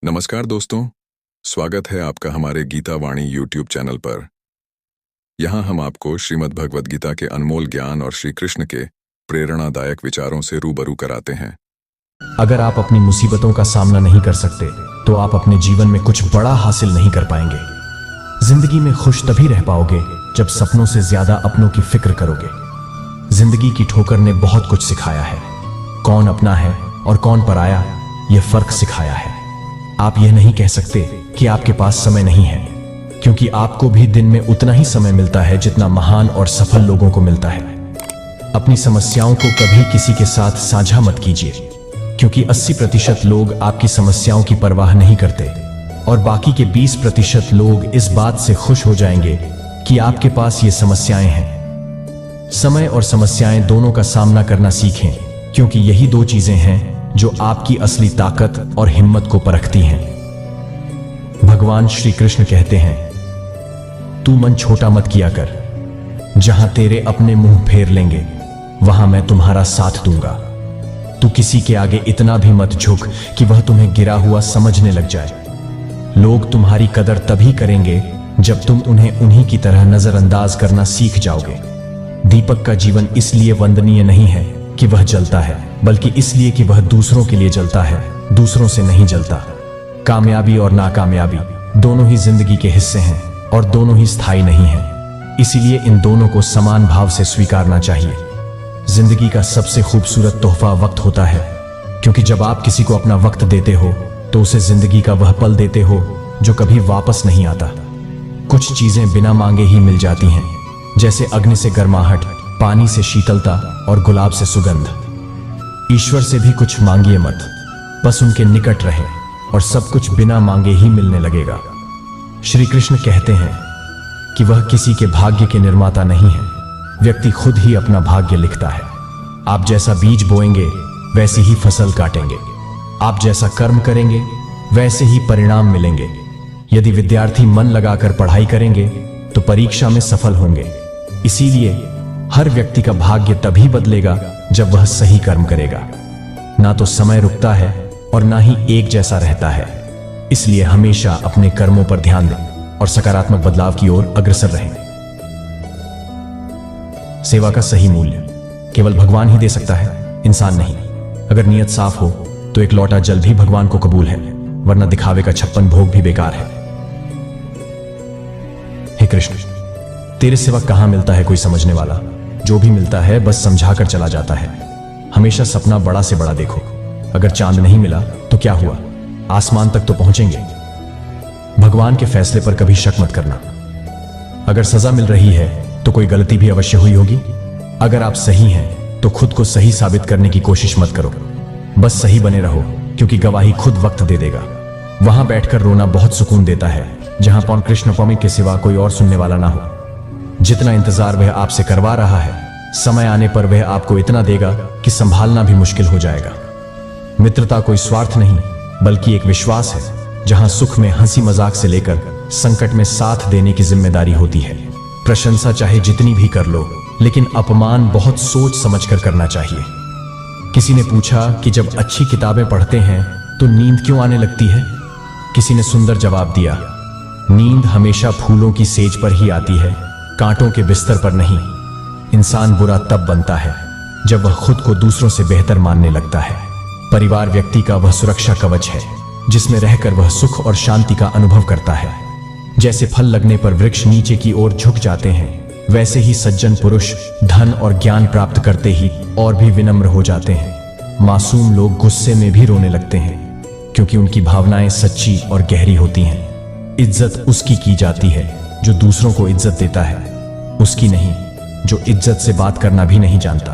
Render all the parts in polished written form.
नमस्कार दोस्तों, स्वागत है आपका हमारे गीता वाणी यूट्यूब चैनल पर। यहाँ हम आपको श्रीमद् भगवद गीता के अनमोल ज्ञान और श्री कृष्ण के प्रेरणादायक विचारों से रूबरू कराते हैं। अगर आप अपनी मुसीबतों का सामना नहीं कर सकते तो आप अपने जीवन में कुछ बड़ा हासिल नहीं कर पाएंगे। जिंदगी में खुश तभी रह पाओगे जब सपनों से ज्यादा अपनों की फिक्र करोगे। जिंदगी की ठोकर ने बहुत कुछ सिखाया है। कौन अपना है और कौन पराया, यह फर्क सिखाया है। आप यह नहीं कह सकते कि आपके पास समय नहीं है, क्योंकि आपको भी दिन में उतना ही समय मिलता है जितना महान और सफल लोगों को मिलता है। अपनी समस्याओं को कभी किसी के साथ साझा मत कीजिए, क्योंकि 80% लोग आपकी समस्याओं की परवाह नहीं करते और बाकी के 20% लोग इस बात से खुश हो जाएंगे कि आपके पास ये समस्याएं हैं। समय और समस्याएं दोनों का सामना करना सीखें, क्योंकि यही दो चीजें हैं जो आपकी असली ताकत और हिम्मत को परखती हैं। भगवान श्री कृष्ण कहते हैं, तू मन छोटा मत किया कर। जहां तेरे अपने मुंह फेर लेंगे वहां मैं तुम्हारा साथ दूंगा। तू किसी के आगे इतना भी मत झुक कि वह तुम्हें गिरा हुआ समझने लग जाए। लोग तुम्हारी कदर तभी करेंगे जब तुम उन्हें उन्हीं की तरह नजरअंदाज करना सीख जाओगे। दीपक का जीवन इसलिए वंदनीय नहीं है कि वह जलता है, बल्कि इसलिए कि वह दूसरों के लिए जलता है, दूसरों से नहीं जलता। कामयाबी और नाकामयाबी दोनों ही जिंदगी के हिस्से हैं और दोनों ही स्थायी नहीं हैं। इसीलिए इन दोनों को समान भाव से स्वीकारना चाहिए। जिंदगी का सबसे खूबसूरत तोहफा वक्त होता है, क्योंकि जब आप किसी को अपना वक्त देते हो तो उसे जिंदगी का वह पल देते हो जो कभी वापस नहीं आता। कुछ चीजें बिना मांगे ही मिल जाती हैं, जैसे अग्नि से गर्माहट, पानी से शीतलता और गुलाब से सुगंध। ईश्वर से भी कुछ मांगिए मत, बस उनके निकट रहे और सब कुछ बिना मांगे ही मिलने लगेगा। श्री कृष्ण कहते हैं कि वह किसी के भाग्य के निर्माता नहीं है, व्यक्ति खुद ही अपना भाग्य लिखता है। आप जैसा बीज बोएंगे वैसी ही फसल काटेंगे। आप जैसा कर्म करेंगे वैसे ही परिणाम मिलेंगे। यदि विद्यार्थी मन लगाकर पढ़ाई करेंगे तो परीक्षा में सफल होंगे। इसीलिए हर व्यक्ति का भाग्य तभी बदलेगा जब वह सही कर्म करेगा। ना तो समय रुकता है और ना ही एक जैसा रहता है। इसलिए हमेशा अपने कर्मों पर ध्यान दें और सकारात्मक बदलाव की ओर अग्रसर रहें। सेवा का सही मूल्य केवल भगवान ही दे सकता है, इंसान नहीं। अगर नियत साफ हो तो एक लौटा जल भी भगवान को कबूल है, वरना दिखावे का 56 भोग भी बेकार है। हे कृष्ण, तेरे सिवा कहां मिलता है कोई समझने वाला। जो भी मिलता है बस समझाकर चला जाता है। हमेशा सपना बड़ा से बड़ा देखो। अगर चांद नहीं मिला तो क्या हुआ, आसमान तक तो पहुंचेंगे। भगवान के फैसले पर कभी शक मत करना। अगर सजा मिल रही है तो कोई गलती भी अवश्य हुई होगी। अगर आप सही हैं तो खुद को सही साबित करने की कोशिश मत करो, बस सही बने रहो, क्योंकि गवाही खुद वक्त दे देगा। वहां बैठकर रोना बहुत सुकून देता है, जहां पौन कृष्ण पौमी के सिवा कोई और सुनने वाला ना हो। जितना इंतजार वह आपसे करवा रहा है, समय आने पर वह आपको इतना देगा कि संभालना भी मुश्किल हो जाएगा। मित्रता कोई स्वार्थ नहीं, बल्कि एक विश्वास है, जहां सुख में हंसी मजाक से लेकर संकट में साथ देने की जिम्मेदारी होती है। प्रशंसा चाहे जितनी भी कर लो, लेकिन अपमान बहुत सोच समझकर करना चाहिए। किसी ने पूछा कि जब अच्छी किताबें पढ़ते हैं तो नींद क्यों आने लगती है? किसी ने सुंदर जवाब दिया, नींद हमेशा फूलों की सेज पर ही आती है, कांटों के बिस्तर पर नहीं। इंसान बुरा तब बनता है जब वह खुद को दूसरों से बेहतर मानने लगता है। परिवार व्यक्ति का वह सुरक्षा कवच है जिसमें रहकर वह सुख और शांति का अनुभव करता है। जैसे फल लगने पर वृक्ष नीचे की ओर झुक जाते हैं, वैसे ही सज्जन पुरुष धन और ज्ञान प्राप्त करते ही और भी विनम्र हो जाते हैं। मासूम लोग गुस्से में भी रोने लगते हैं, क्योंकि उनकी भावनाएं सच्ची और गहरी होती हैं। इज्जत उसकी की जाती है जो दूसरों को इज्जत देता है, उसकी नहीं जो इज्जत से बात करना भी नहीं जानता।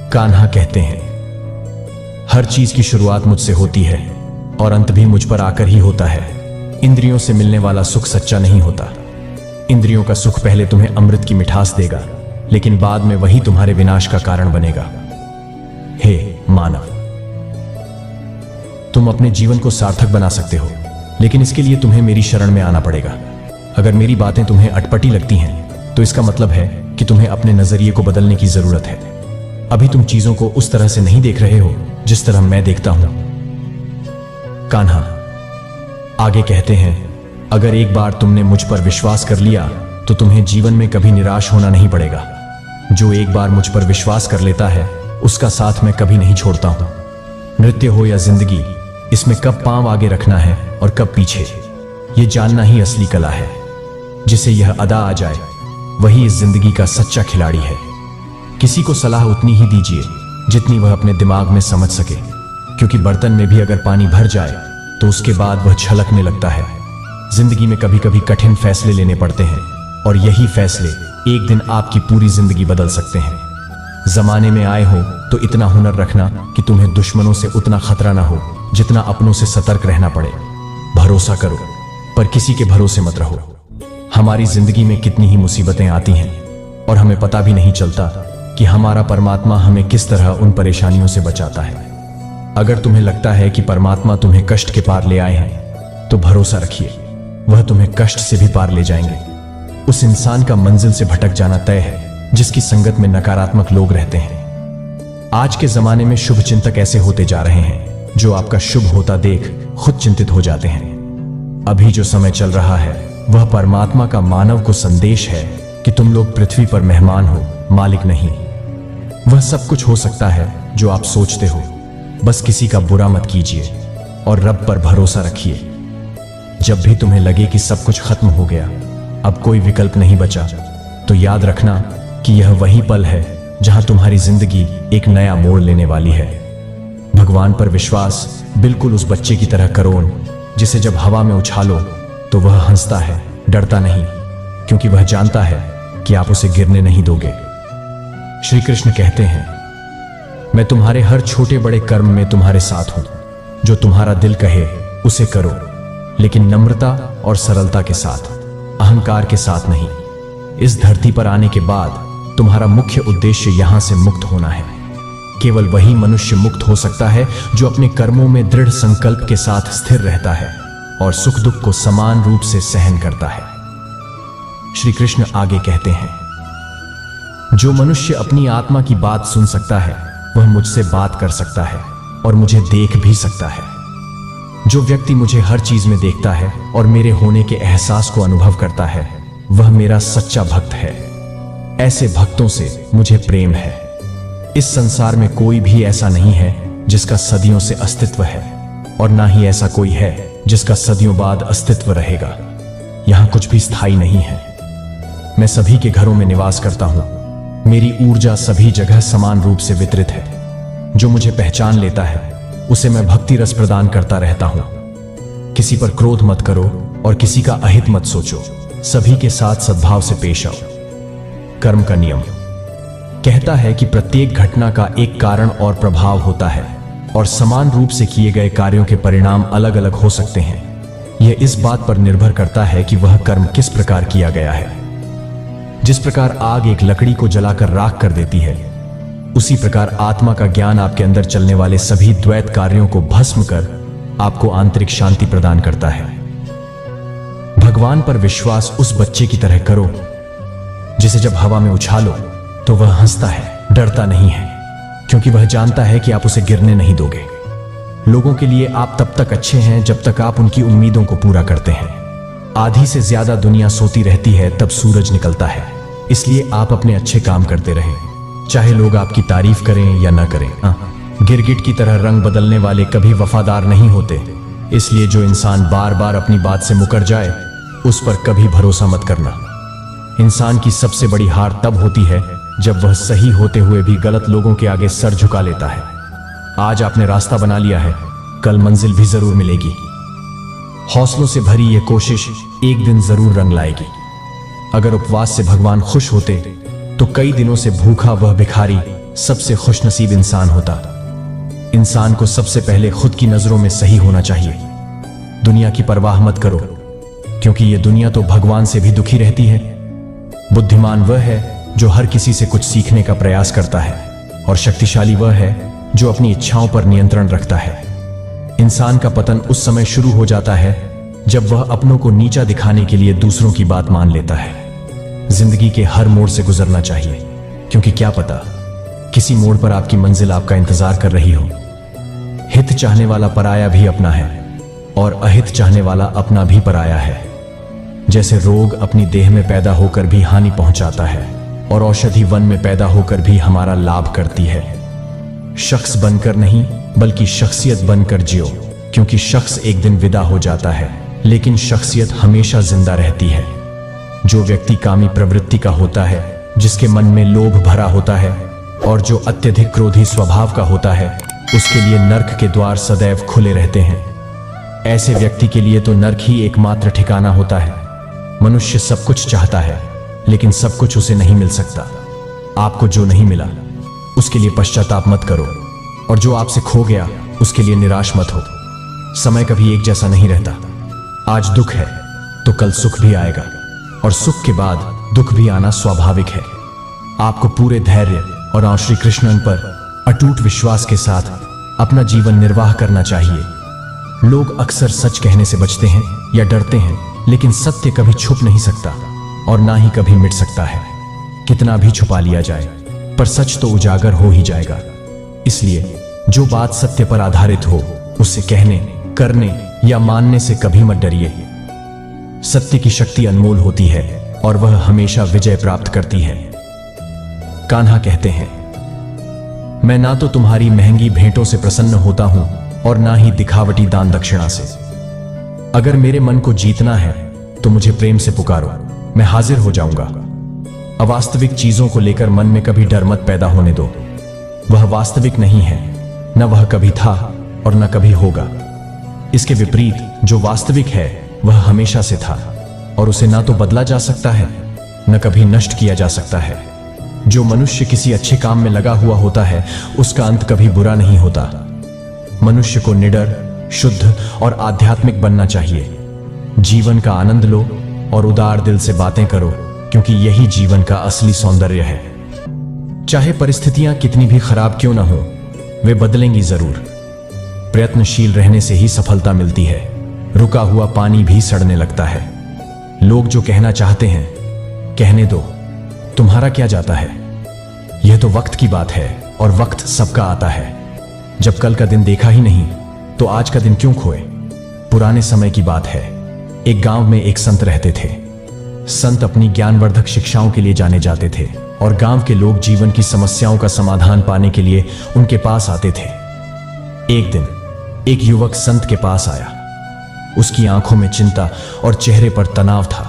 कान्हा कहते हैं, हर चीज की शुरुआत मुझसे होती है और अंत भी मुझ पर आकर ही होता है। इंद्रियों से मिलने वाला सुख सच्चा नहीं होता। इंद्रियों का सुख पहले तुम्हें अमृत की मिठास देगा, लेकिन बाद में वही तुम्हारे विनाश का कारण बनेगा। हे मानव, तुम अपने जीवन को सार्थक बना सकते हो, लेकिन इसके लिए तुम्हें मेरी शरण में आना पड़ेगा। अगर मेरी बातें तुम्हें अटपटी लगती हैं तो इसका मतलब है कि तुम्हें अपने नजरिए को बदलने की जरूरत है। अभी तुम चीजों को उस तरह से नहीं देख रहे हो जिस तरह मैं देखता हूं। कान्हा आगे कहते हैं, अगर एक बार तुमने मुझ पर विश्वास कर लिया तो तुम्हें जीवन में कभी निराश होना नहीं पड़ेगा। जो एक बार मुझ पर विश्वास कर लेता है उसका साथ मैं कभी नहीं छोड़ता हूं। नृत्य हो या जिंदगी, इसमें कब पांव आगे रखना है और कब पीछे, यह जानना ही असली कला है। जिसे यह अदा आ जाए वही इस जिंदगी का सच्चा खिलाड़ी है। किसी को सलाह उतनी ही दीजिए जितनी वह अपने दिमाग में समझ सके, क्योंकि बर्तन में भी अगर पानी भर जाए तो उसके बाद वह छलकने लगता है। जिंदगी में कभी कभी कठिन फैसले लेने पड़ते हैं और यही फैसले एक दिन आपकी पूरी जिंदगी बदल सकते हैं। जमाने में आए हो तो इतना हुनर रखना कि तुम्हें दुश्मनों से उतना खतरा ना हो जितना अपनों से सतर्क रहना पड़े। भरोसा करो पर किसी के भरोसे मत रहो। हमारी जिंदगी में कितनी ही मुसीबतें आती हैं और हमें पता भी नहीं चलता कि हमारा परमात्मा हमें किस तरह उन परेशानियों से बचाता है। अगर तुम्हें लगता है कि परमात्मा तुम्हें कष्ट के पार ले आए हैं तो भरोसा रखिए, वह तुम्हें कष्ट से भी पार ले जाएंगे। उस इंसान का मंजिल से भटक जाना तय है जिसकी संगत में नकारात्मक लोग रहते हैं। आज के जमाने में शुभ चिंतक ऐसे होते जा रहे हैं जो आपका शुभ होता देख खुद चिंतित हो जाते हैं। अभी जो समय चल रहा है वह परमात्मा का मानव को संदेश है कि तुम लोग पृथ्वी पर मेहमान हो, मालिक नहीं। वह सब कुछ हो सकता है जो आप सोचते हो, बस किसी का बुरा मत कीजिए और रब पर भरोसा रखिए। जब भी तुम्हें लगे कि सब कुछ खत्म हो गया, अब कोई विकल्प नहीं बचा, तो याद रखना कि यह वही पल है जहां तुम्हारी जिंदगी एक नया मोड़ लेने वाली है। भगवान पर विश्वास बिल्कुल उस बच्चे की तरह करो जिसे जब हवा में उछालो तो वह हंसता है, डरता नहीं, क्योंकि वह जानता है कि आप उसे गिरने नहीं दोगे। श्री कृष्ण कहते हैं, मैं तुम्हारे हर छोटे बड़े कर्म में तुम्हारे साथ हूं। जो तुम्हारा दिल कहे उसे करो, लेकिन नम्रता और सरलता के साथ, अहंकार के साथ नहीं। इस धरती पर आने के बाद तुम्हारा मुख्य उद्देश्य यहां से मुक्त होना है। केवल वही मनुष्य मुक्त हो सकता है जो अपने कर्मों में दृढ़ संकल्प के साथ स्थिर रहता है और सुख दुख को समान रूप से सहन करता है। श्री कृष्ण आगे कहते हैं, जो मनुष्य अपनी आत्मा की बात सुन सकता है वह मुझसे बात कर सकता है और मुझे देख भी सकता है। जो व्यक्ति मुझे हर चीज में देखता है और मेरे होने के एहसास को अनुभव करता है वह मेरा सच्चा भक्त है। ऐसे भक्तों से मुझे प्रेम है। इस संसार में कोई भी ऐसा नहीं है जिसका सदियों से अस्तित्व है, और ना ही ऐसा कोई है जिसका सदियों बाद अस्तित्व रहेगा। यहां कुछ भी स्थायी नहीं है। मैं सभी के घरों में निवास करता हूं। मेरी ऊर्जा सभी जगह समान रूप से वितरित है। जो मुझे पहचान लेता है उसे मैं भक्ति रस प्रदान करता रहता हूं। किसी पर क्रोध मत करो और किसी का अहित मत सोचो। सभी के साथ सद्भाव से पेश आओ। कर्म का नियम कहता है कि प्रत्येक घटना का एक कारण और प्रभाव होता है और समान रूप से किए गए कार्यों के परिणाम अलग अलग हो सकते हैं। यह इस बात पर निर्भर करता है कि वह कर्म किस प्रकार किया गया है। जिस प्रकार आग एक लकड़ी को जलाकर राख कर देती है, उसी प्रकार आत्मा का ज्ञान आपके अंदर चलने वाले सभी द्वैत कार्यों को भस्म कर आपको आंतरिक शांति प्रदान करता है। भगवान पर विश्वास उस बच्चे की तरह करो जिसे जब हवा में उछालो तो वह हंसता है, डरता नहीं है, क्योंकि वह जानता है कि आप उसे गिरने नहीं दोगे। लोगों के लिए आप तब तक अच्छे हैं जब तक आप उनकी उम्मीदों को पूरा करते हैं। आधी से ज्यादा दुनिया सोती रहती है तब सूरज निकलता है। इसलिए आप अपने अच्छे काम करते रहें, चाहे लोग आपकी तारीफ करें या ना करें। गिरगिट की तरह रंग बदलने वाले कभी वफादार नहीं होते। इसलिए जो इंसान बार बार अपनी बात से मुकर जाए उस पर कभी भरोसा मत करना। इंसान की सबसे बड़ी हार तब होती है जब वह सही होते हुए भी गलत लोगों के आगे सर झुका लेता है। आज आपने रास्ता बना लिया है, कल मंजिल भी जरूर मिलेगी। हौसलों से भरी यह कोशिश एक दिन जरूर रंग लाएगी। अगर उपवास से भगवान खुश होते तो कई दिनों से भूखा वह भिखारी सबसे खुशनसीब इंसान होता। इंसान को सबसे पहले खुद की नजरों में सही होना चाहिए। दुनिया की परवाह मत करो, क्योंकि यह दुनिया तो भगवान से भी दुखी रहती है। बुद्धिमान वह है जो हर किसी से कुछ सीखने का प्रयास करता है, और शक्तिशाली वह है जो अपनी इच्छाओं पर नियंत्रण रखता है। इंसान का पतन उस समय शुरू हो जाता है जब वह अपनों को नीचा दिखाने के लिए दूसरों की बात मान लेता है। जिंदगी के हर मोड़ से गुजरना चाहिए, क्योंकि क्या पता किसी मोड़ पर आपकी मंजिल आपका इंतजार कर रही हो। हित चाहने वाला पराया भी अपना है, और अहित चाहने वाला अपना भी पराया है। जैसे रोग अपनी देह में पैदा होकर भी हानि पहुंचाता है और औषधि वन में पैदा होकर भी हमारा लाभ करती है। शख्स बनकर नहीं बल्कि शख्सियत बनकर जियो, क्योंकि शख्स एक दिन विदा हो जाता है लेकिन शख्सियत हमेशा जिंदा रहती है। जो व्यक्ति कामी प्रवृत्ति का होता है, जिसके मन में लोभ भरा होता है और जो अत्यधिक क्रोधी स्वभाव का होता है, उसके लिए नर्क के द्वार सदैव खुले रहते हैं। ऐसे व्यक्ति के लिए तो नर्क ही एकमात्र ठिकाना होता है। मनुष्य सब कुछ चाहता है लेकिन सब कुछ उसे नहीं मिल सकता। आपको जो नहीं मिला उसके लिए पश्चाताप मत करो, और जो आपसे खो गया उसके लिए निराश मत हो। समय कभी एक जैसा नहीं रहता। आज दुख है तो कल सुख भी आएगा, और सुख के बाद दुख भी आना स्वाभाविक है। आपको पूरे धैर्य और श्री कृष्ण पर अटूट विश्वास के साथ अपना जीवन निर्वाह करना चाहिए। लोग अक्सर सच कहने से बचते हैं या डरते हैं, लेकिन सत्य कभी छुप नहीं सकता और ना ही कभी मिट सकता है। कितना भी छुपा लिया जाए पर सच तो उजागर हो ही जाएगा। इसलिए जो बात सत्य पर आधारित हो उसे कहने, करने या मानने से कभी मत डरिए। सत्य की शक्ति अनमोल होती है और वह हमेशा विजय प्राप्त करती है। कान्हा कहते हैं, मैं ना तो तुम्हारी महंगी भेंटों से प्रसन्न होता हूं और ना ही दिखावटी दान दक्षिणा से। अगर मेरे मन को जीतना है तो मुझे प्रेम से पुकारो, मैं हाजिर हो जाऊंगा। अवास्तविक चीजों को लेकर मन में कभी डर मत पैदा होने दो। वह वास्तविक नहीं है, न वह कभी था और न कभी होगा। इसके विपरीत जो वास्तविक है वह हमेशा से था और उसे ना तो बदला जा सकता है न कभी नष्ट किया जा सकता है। जो मनुष्य किसी अच्छे काम में लगा हुआ होता है उसका अंत कभी बुरा नहीं होता। मनुष्य को निडर, शुद्ध और आध्यात्मिक बनना चाहिए। जीवन का आनंद लो और उदार दिल से बातें करो, क्योंकि यही जीवन का असली सौंदर्य है। चाहे परिस्थितियां कितनी भी खराब क्यों ना हो, वे बदलेंगी जरूर। प्रयत्नशील रहने से ही सफलता मिलती है। रुका हुआ पानी भी सड़ने लगता है। लोग जो कहना चाहते हैं कहने दो, तुम्हारा क्या जाता है। यह तो वक्त की बात है और वक्त सबका आता है। जब कल का दिन देखा ही नहीं तो आज का दिन क्यों खोए। पुराने समय की बात है। एक गांव में एक संत रहते थे। संत अपनी ज्ञानवर्धक शिक्षाओं के लिए जाने जाते थे और गांव के लोग जीवन की समस्याओं का समाधान पाने के लिए उनके पास आते थे। एक दिन एक युवक संत के पास आया। उसकी आंखों में चिंता और चेहरे पर तनाव था।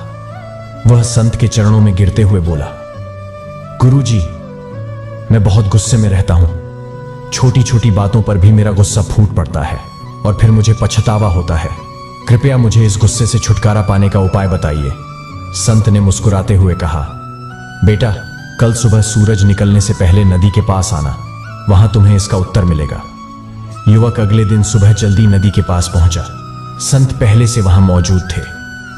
वह संत के चरणों में गिरते हुए बोला, गुरुजी, मैं बहुत गुस्से में रहता हूं। छोटी छोटी बातों पर भी मेरा गुस्सा फूट पड़ता है और फिर मुझे पछतावा होता है। कृपया मुझे इस गुस्से से छुटकारा पाने का उपाय बताइए। संत ने मुस्कुराते हुए कहा, बेटा, कल सुबह सूरज निकलने से पहले नदी के पास आना, वहां तुम्हें इसका उत्तर मिलेगा। युवक अगले दिन सुबह जल्दी नदी के पास पहुंचा। संत पहले से वहां मौजूद थे।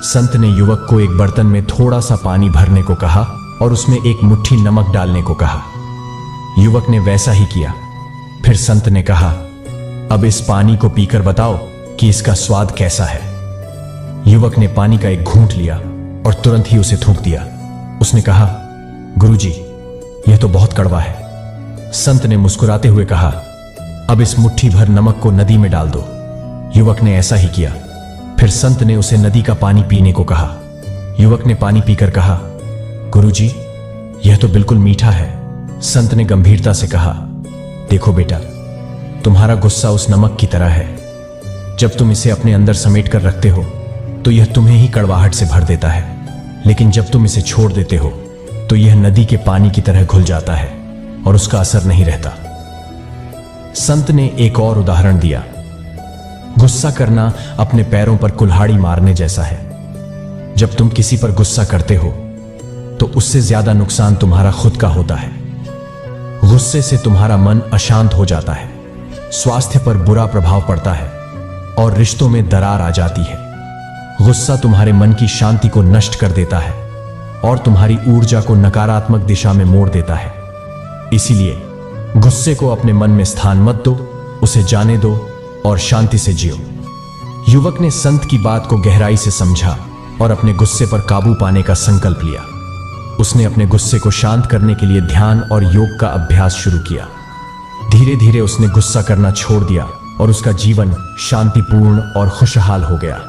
संत ने युवक को एक बर्तन में थोड़ा सा पानी भरने को कहा और उसमें एक मुट्ठी नमक डालने को कहा। युवक ने वैसा ही किया। फिर संत ने कहा, अब इस पानी को पीकर बताओ कि इसका स्वाद कैसा है। युवक ने पानी का एक घूंट लिया और तुरंत ही उसे थूक दिया। उसने कहा, गुरुजी, यह तो बहुत कड़वा है। संत ने मुस्कुराते हुए कहा, अब इस मुट्ठी भर नमक को नदी में डाल दो। युवक ने ऐसा ही किया। फिर संत ने उसे नदी का पानी पीने को कहा। युवक ने पानी पीकर कहा, गुरुजी, यह तो बिल्कुल मीठा है। संत ने गंभीरता से कहा, देखो बेटा, तुम्हारा गुस्सा उस नमक की तरह है। जब तुम इसे अपने अंदर समेट कर रखते हो तो यह तुम्हें ही कड़वाहट से भर देता है, लेकिन जब तुम इसे छोड़ देते हो तो यह नदी के पानी की तरह घुल जाता है और उसका असर नहीं रहता। संत ने एक और उदाहरण दिया। गुस्सा करना अपने पैरों पर कुल्हाड़ी मारने जैसा है। जब तुम किसी पर गुस्सा करते हो तो उससे ज्यादा नुकसान तुम्हारा खुद का होता है। गुस्से से तुम्हारा मन अशांत हो जाता है, स्वास्थ्य पर बुरा प्रभाव पड़ता है और रिश्तों में दरार आ जाती है। गुस्सा तुम्हारे मन की शांति को नष्ट कर देता है और तुम्हारी ऊर्जा को नकारात्मक दिशा में मोड़ देता है। इसीलिए गुस्से को अपने मन में स्थान मत दो, उसे जाने दो और शांति से जियो। युवक ने संत की बात को गहराई से समझा और अपने गुस्से पर काबू पाने का संकल्प लिया। उसने अपने गुस्से को शांत करने के लिए ध्यान और योग का अभ्यास शुरू किया। धीरे धीरे उसने गुस्सा करना छोड़ दिया और उसका जीवन शांतिपूर्ण और खुशहाल हो गया।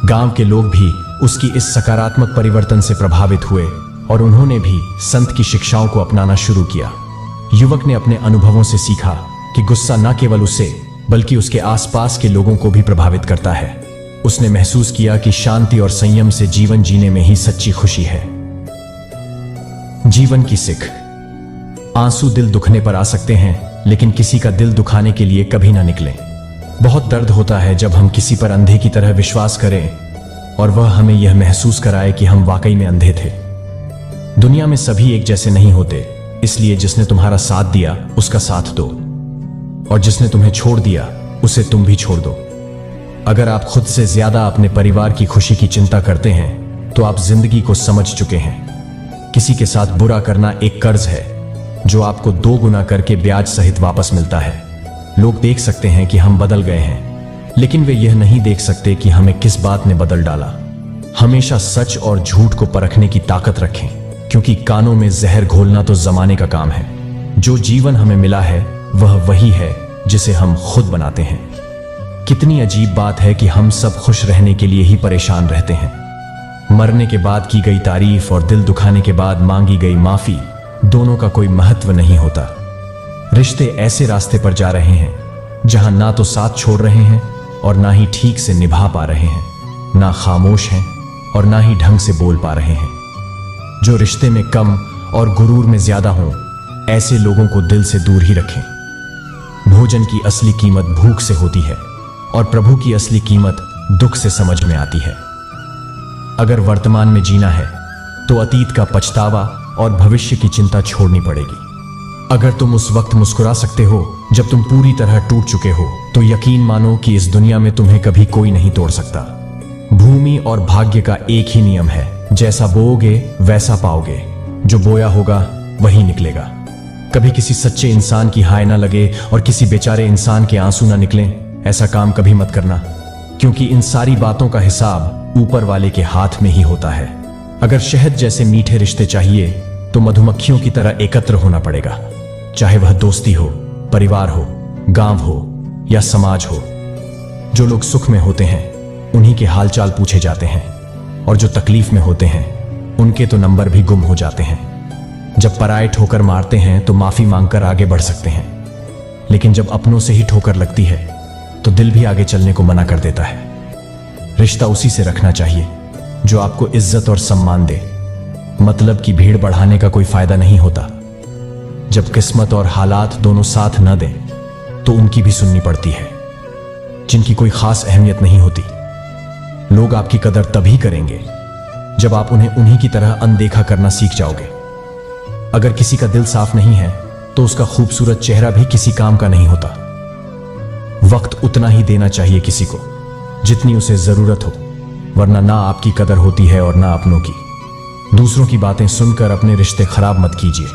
गांव के लोग भी उसकी इस सकारात्मक परिवर्तन से प्रभावित हुए और उन्होंने भी संत की शिक्षाओं को अपनाना शुरू किया। युवक ने अपने अनुभवों से सीखा कि गुस्सा न केवल उसे बल्कि उसके आसपास के लोगों को भी प्रभावित करता है। उसने महसूस किया कि शांति और संयम से जीवन जीने में ही सच्ची खुशी है। जीवन की सीख। आंसू दिल दुखने पर आ सकते हैं, लेकिन किसी का दिल दुखाने के लिए कभी ना निकलें। बहुत दर्द होता है जब हम किसी पर अंधे की तरह विश्वास करें और वह हमें यह महसूस कराए कि हम वाकई में अंधे थे। दुनिया में सभी एक जैसे नहीं होते, इसलिए जिसने तुम्हारा साथ दिया उसका साथ दो, और जिसने तुम्हें छोड़ दिया उसे तुम भी छोड़ दो। अगर आप खुद से ज्यादा अपने परिवार की खुशी की चिंता करते हैं तो आप जिंदगी को समझ चुके हैं। किसी के साथ बुरा करना एक कर्ज है जो आपको 2 गुना करके ब्याज सहित वापस मिलता है। लोग देख सकते हैं कि हम बदल गए हैं, लेकिन वे यह नहीं देख सकते कि हमें किस बात ने बदल डाला। हमेशा सच और झूठ को परखने की ताकत रखें, क्योंकि कानों में जहर घोलना तो जमाने का काम है। जो जीवन हमें मिला है वह वही है जिसे हम खुद बनाते हैं। कितनी अजीब बात है कि हम सब खुश रहने के लिए ही परेशान रहते हैं। मरने के बाद की गई तारीफ और दिल दुखाने के बाद मांगी गई माफी, दोनों का कोई महत्व नहीं होता। रिश्ते ऐसे रास्ते पर जा रहे हैं जहां ना तो साथ छोड़ रहे हैं और ना ही ठीक से निभा पा रहे हैं, ना खामोश हैं और ना ही ढंग से बोल पा रहे हैं। जो रिश्ते में कम और गुरूर में ज्यादा हों, ऐसे लोगों को दिल से दूर ही रखें। भोजन की असली कीमत भूख से होती है और प्रभु की असली कीमत दुख से समझ में आती है। अगर वर्तमान में जीना है तो अतीत का पछतावा और भविष्य की चिंता छोड़नी पड़ेगी। अगर तुम उस वक्त मुस्कुरा सकते हो जब तुम पूरी तरह टूट चुके हो, तो यकीन मानो कि इस दुनिया में तुम्हें कभी कोई नहीं तोड़ सकता। भूमि और भाग्य का एक ही नियम है, जैसा बोओगे वैसा पाओगे। जो बोया होगा वही निकलेगा। कभी किसी सच्चे इंसान की हाय ना लगे और किसी बेचारे इंसान के आंसू ना निकलें, ऐसा काम कभी मत करना, क्योंकि इन सारी बातों का हिसाब ऊपर वाले के हाथ में ही होता है। अगर शहद जैसे मीठे रिश्ते चाहिए तो मधुमक्खियों की तरह एकत्र होना पड़ेगा, चाहे वह दोस्ती हो, परिवार हो, गांव हो या समाज हो। जो लोग सुख में होते हैं उन्हीं के हालचाल पूछे जाते हैं, और जो तकलीफ में होते हैं उनके तो नंबर भी गुम हो जाते हैं। जब पराये ठोकर मारते हैं तो माफी मांगकर आगे बढ़ सकते हैं, लेकिन जब अपनों से ही ठोकर लगती है तो दिल भी आगे चलने को मना कर देता है। रिश्ता उसी से रखना चाहिए जो आपको इज्जत और सम्मान दे। मतलब की भीड़ बढ़ाने का कोई फायदा नहीं होता। जब किस्मत और हालात दोनों साथ न दें तो उनकी भी सुननी पड़ती है, जिनकी कोई खास अहमियत नहीं होती। लोग आपकी कदर तभी करेंगे जब आप उन्हें उन्हीं की तरह अनदेखा करना सीख जाओगे। अगर किसी का दिल साफ नहीं है तो उसका खूबसूरत चेहरा भी किसी काम का नहीं होता। वक्त उतना ही देना चाहिए किसी को जितनी उसे जरूरत हो, वरना ना आपकी कदर होती है और ना अपनों की। दूसरों की बातें सुनकर अपने रिश्ते खराब मत कीजिए,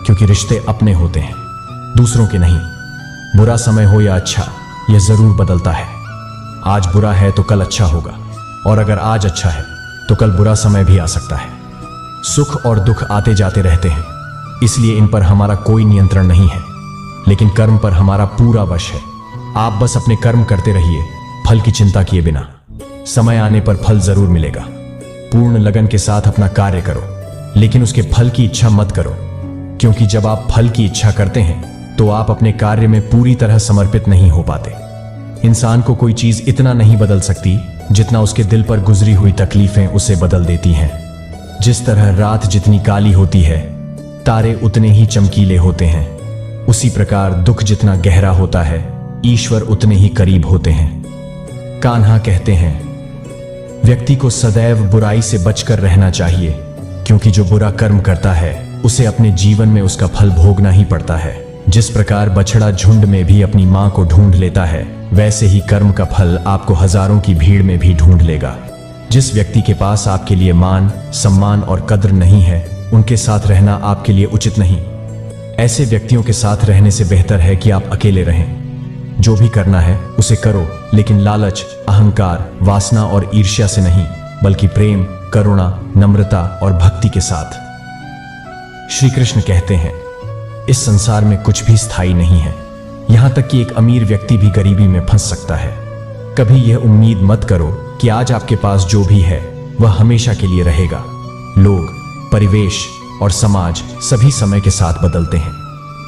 क्योंकि रिश्ते अपने होते हैं, दूसरों के नहीं। बुरा समय हो या अच्छा, यह जरूर बदलता है। आज बुरा है तो कल अच्छा होगा, और अगर आज अच्छा है तो कल बुरा समय भी आ सकता है। सुख और दुख आते जाते रहते हैं, इसलिए इन पर हमारा कोई नियंत्रण नहीं है, लेकिन कर्म पर हमारा पूरा वश है। आप बस अपने कर्म करते रहिए, फल की चिंता किए बिना। समय आने पर फल जरूर मिलेगा। पूर्ण लगन के साथ अपना कार्य करो, लेकिन उसके फल की इच्छा मत करो, क्योंकि जब आप फल की इच्छा करते हैं तो आप अपने कार्य में पूरी तरह समर्पित नहीं हो पाते। इंसान को कोई चीज इतना नहीं बदल सकती जितना उसके दिल पर गुजरी हुई तकलीफें उसे बदल देती हैं। जिस तरह रात जितनी काली होती है, तारे उतने ही चमकीले होते हैं, उसी प्रकार दुख जितना गहरा होता है, ईश्वर उतने ही करीब होते हैं। कान्हा कहते हैं, व्यक्ति को सदैव बुराई से बचकर रहना चाहिए, क्योंकि जो बुरा कर्म करता है उसे अपने जीवन में उसका फल भोगना ही पड़ता है। जिस प्रकार बछड़ा झुंड में भी अपनी मां को ढूंढ लेता है, वैसे ही कर्म का फल आपको हजारों की भीड़ में भी ढूंढ लेगा। जिस व्यक्ति के पास आपके लिए मान, सम्मान और कद्र नहीं है, उनके साथ रहना आपके लिए उचित नहीं। ऐसे व्यक्तियों के साथ रहने से बेहतर है कि आप अकेले रहें। जो भी करना है उसे करो, लेकिन लालच, अहंकार, वासना और ईर्ष्या से नहीं, बल्कि प्रेम, करुणा, नम्रता और भक्ति के साथ। श्री कृष्ण कहते हैं, इस संसार में कुछ भी स्थायी नहीं है, यहां तक कि एक अमीर व्यक्ति भी गरीबी में फंस सकता है। कभी यह उम्मीद मत करो कि आज आपके पास जो भी है वह हमेशा के लिए रहेगा। लोग, परिवेश और समाज सभी समय के साथ बदलते हैं।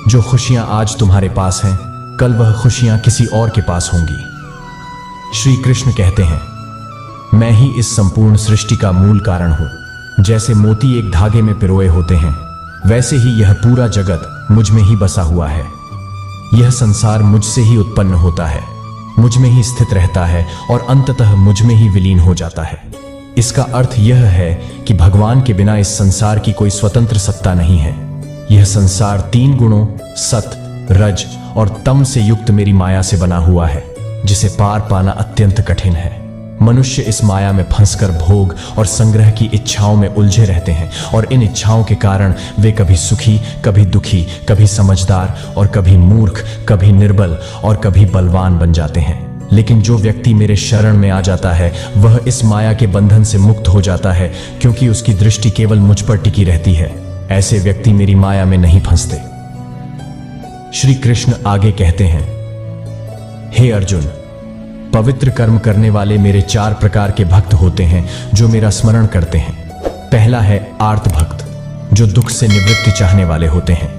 जो खुशियां आज तुम्हारे पास हैं, कल वह खुशियां किसी और के पास होंगी। श्री कृष्ण कहते हैं, मैं ही इस संपूर्ण सृष्टि का मूल कारण हूं। जैसे मोती एक धागे में पिरोए होते हैं, वैसे ही यह पूरा जगत मुझ में ही बसा हुआ है। यह संसार मुझसे ही उत्पन्न होता है, मुझ में ही स्थित रहता है और अंततः मुझ में ही विलीन हो जाता है। इसका अर्थ यह है कि भगवान के बिना इस संसार की कोई स्वतंत्र सत्ता नहीं है। यह संसार 3 गुणों सत, रज और तम से युक्त मेरी माया से बना हुआ है, जिसे पार पाना अत्यंत कठिन है। मनुष्य इस माया में फंसकर भोग और संग्रह की इच्छाओं में उलझे रहते हैं और इन इच्छाओं के कारण वे कभी सुखी, कभी दुखी, कभी समझदार और कभी मूर्ख, कभी निर्बल और कभी बलवान बन जाते हैं। लेकिन जो व्यक्ति मेरे शरण में आ जाता है वह इस माया के बंधन से मुक्त हो जाता है, क्योंकि उसकी दृष्टि केवल मुझ पर टिकी रहती है। ऐसे व्यक्ति मेरी माया में नहीं फंसते। श्री कृष्ण आगे कहते हैं, हे अर्जुन, पवित्र कर्म करने वाले मेरे 4 प्रकार के भक्त होते हैं जो मेरा स्मरण करते हैं। पहला है आर्त भक्त, जो दुख से निवृत्ति चाहने वाले होते हैं।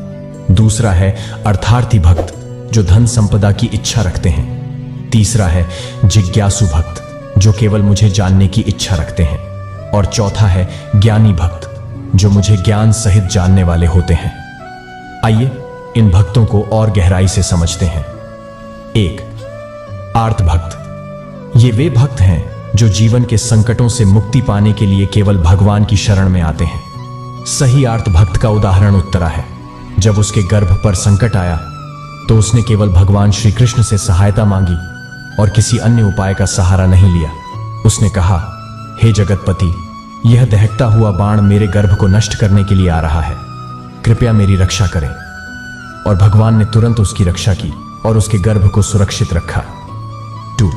दूसरा है अर्थार्थी भक्त, जो धन संपदा की इच्छा रखते हैं। तीसरा है जिज्ञासु भक्त, जो केवल मुझे जानने की इच्छा रखते हैं। और चौथा है ज्ञानी भक्त, जो मुझे ज्ञान सहित जानने वाले होते हैं। आइए इन भक्तों को और गहराई से समझते हैं। 1. आर्त भक्त। ये वे भक्त हैं जो जीवन के संकटों से मुक्ति पाने के लिए केवल भगवान की शरण में आते हैं। सही आर्त भक्त का उदाहरण उत्तरा है। जब उसके गर्भ पर संकट आया तो उसने केवल भगवान श्री कृष्ण से सहायता मांगी और किसी अन्य उपाय का सहारा नहीं लिया। उसने कहा, हे जगतपति, यह दहकता हुआ बाण मेरे गर्भ को नष्ट करने के लिए आ रहा है, कृपया मेरी रक्षा करें। और भगवान ने तुरंत उसकी रक्षा की और उसके गर्भ को सुरक्षित रखा। 2.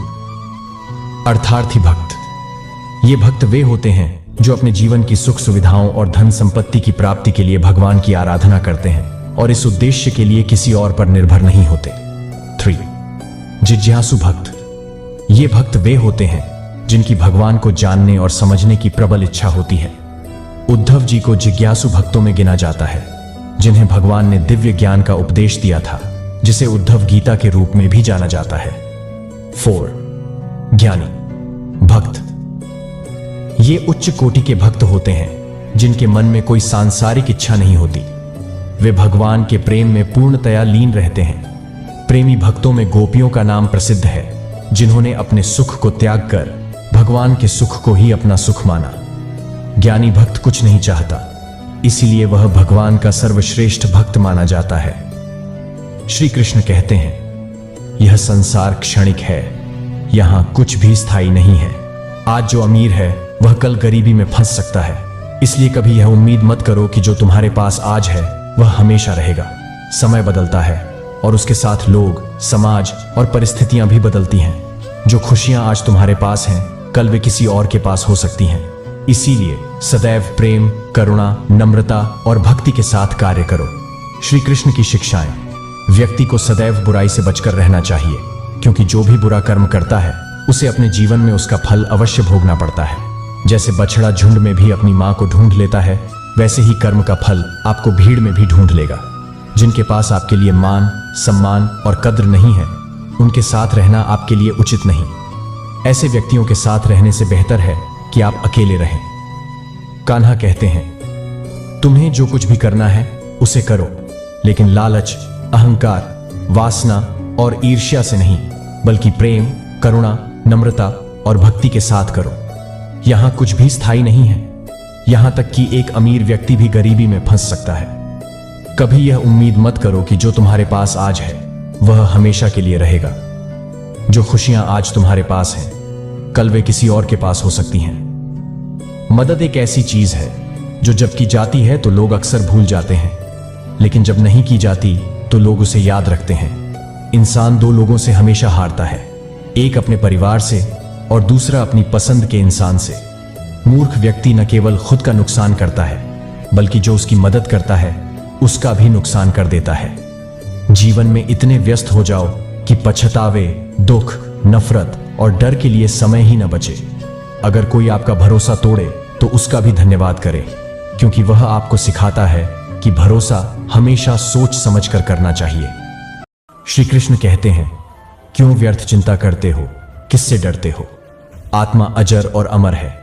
अर्थार्थी भक्त। ये भक्त वे होते हैं जो अपने जीवन की सुख सुविधाओं और धन संपत्ति की प्राप्ति के लिए भगवान की आराधना करते हैं और इस उद्देश्य के लिए किसी और पर निर्भर नहीं होते। 3. जिज्ञासु भक्त। ये भक्त वे होते हैं जिनकी भगवान को जानने और समझने की प्रबल इच्छा होती है। उद्धव जी को जिज्ञासु भक्तों में गिना जाता है, जिन्हें भगवान ने दिव्य ज्ञान का उपदेश दिया था, जिसे उद्धव गीता के रूप में भी जाना जाता है। 4. ज्ञानी भक्त। ये उच्च कोटि के भक्त होते हैं जिनके मन में कोई सांसारिक इच्छा नहीं होती। वे भगवान के प्रेम में पूर्णतया लीन रहते हैं। प्रेमी भक्तों में गोपियों का नाम प्रसिद्ध है, जिन्होंने अपने सुख को त्याग कर भगवान के सुख को ही अपना सुख माना। ज्ञानी भक्त कुछ नहीं चाहता, इसीलिए वह भगवान का सर्वश्रेष्ठ भक्त माना जाता है। श्री कृष्ण कहते हैं, यह संसार क्षणिक है, यहां कुछ भी स्थायी नहीं है। आज जो अमीर है वह कल गरीबी में फंस सकता है, इसलिए कभी यह उम्मीद मत करो कि जो तुम्हारे पास आज है वह हमेशा रहेगा। समय बदलता है और उसके साथ लोग, समाज और परिस्थितियां भी बदलती हैं। जो खुशियां आज तुम्हारे पास हैं, कल वे किसी और के पास हो सकती हैं। इसीलिए सदैव प्रेम, करुणा, नम्रता और भक्ति के साथ कार्य करो। श्री कृष्ण की शिक्षाएं। व्यक्ति को सदैव बुराई से बचकर रहना चाहिए, क्योंकि जो भी बुरा कर्म करता है उसे अपने जीवन में उसका फल अवश्य भोगना पड़ता है। जैसे बछड़ा झुंड में भी अपनी मां को ढूंढ लेता है, वैसे ही कर्म का फल आपको भीड़ में भी ढूंढ लेगा। जिनके पास आपके लिए मान, सम्मान और कद्र नहीं है, उनके साथ रहना आपके लिए उचित नहीं। ऐसे व्यक्तियों के साथ रहने से बेहतर है कि आप अकेले रहें। कान्हा कहते हैं, तुम्हें जो कुछ भी करना है उसे करो, लेकिन लालच, अहंकार, वासना और ईर्ष्या से नहीं, बल्कि प्रेम, करुणा, नम्रता और भक्ति के साथ करो। यहां कुछ भी स्थायी नहीं है, यहां तक कि एक अमीर व्यक्ति भी गरीबी में फंस सकता है। कभी यह उम्मीद मत करो कि जो तुम्हारे पास आज है वह हमेशा के लिए रहेगा। जो खुशियां आज तुम्हारे पास हैं, कल वे किसी और के पास हो सकती हैं। मदद एक ऐसी चीज है जो जब की जाती है तो लोग अक्सर भूल जाते हैं, लेकिन जब नहीं की जाती तो लोग उसे याद रखते हैं। इंसान 2 लोगों से हमेशा हारता है, एक अपने परिवार से और दूसरा अपनी पसंद के इंसान से। मूर्ख व्यक्ति न केवल खुद का नुकसान करता है, बल्कि जो उसकी मदद करता है उसका भी नुकसान कर देता है। जीवन में इतने व्यस्त हो जाओ कि पछतावे, दुख, नफरत और डर के लिए समय ही न बचे। अगर कोई आपका भरोसा तोड़े तो उसका भी धन्यवाद करे, क्योंकि वह आपको सिखाता है कि भरोसा हमेशा सोच समझ कर करना चाहिए। श्री कृष्ण कहते हैं, क्यों व्यर्थ चिंता करते हो, किससे डरते हो? आत्मा अजर और अमर है।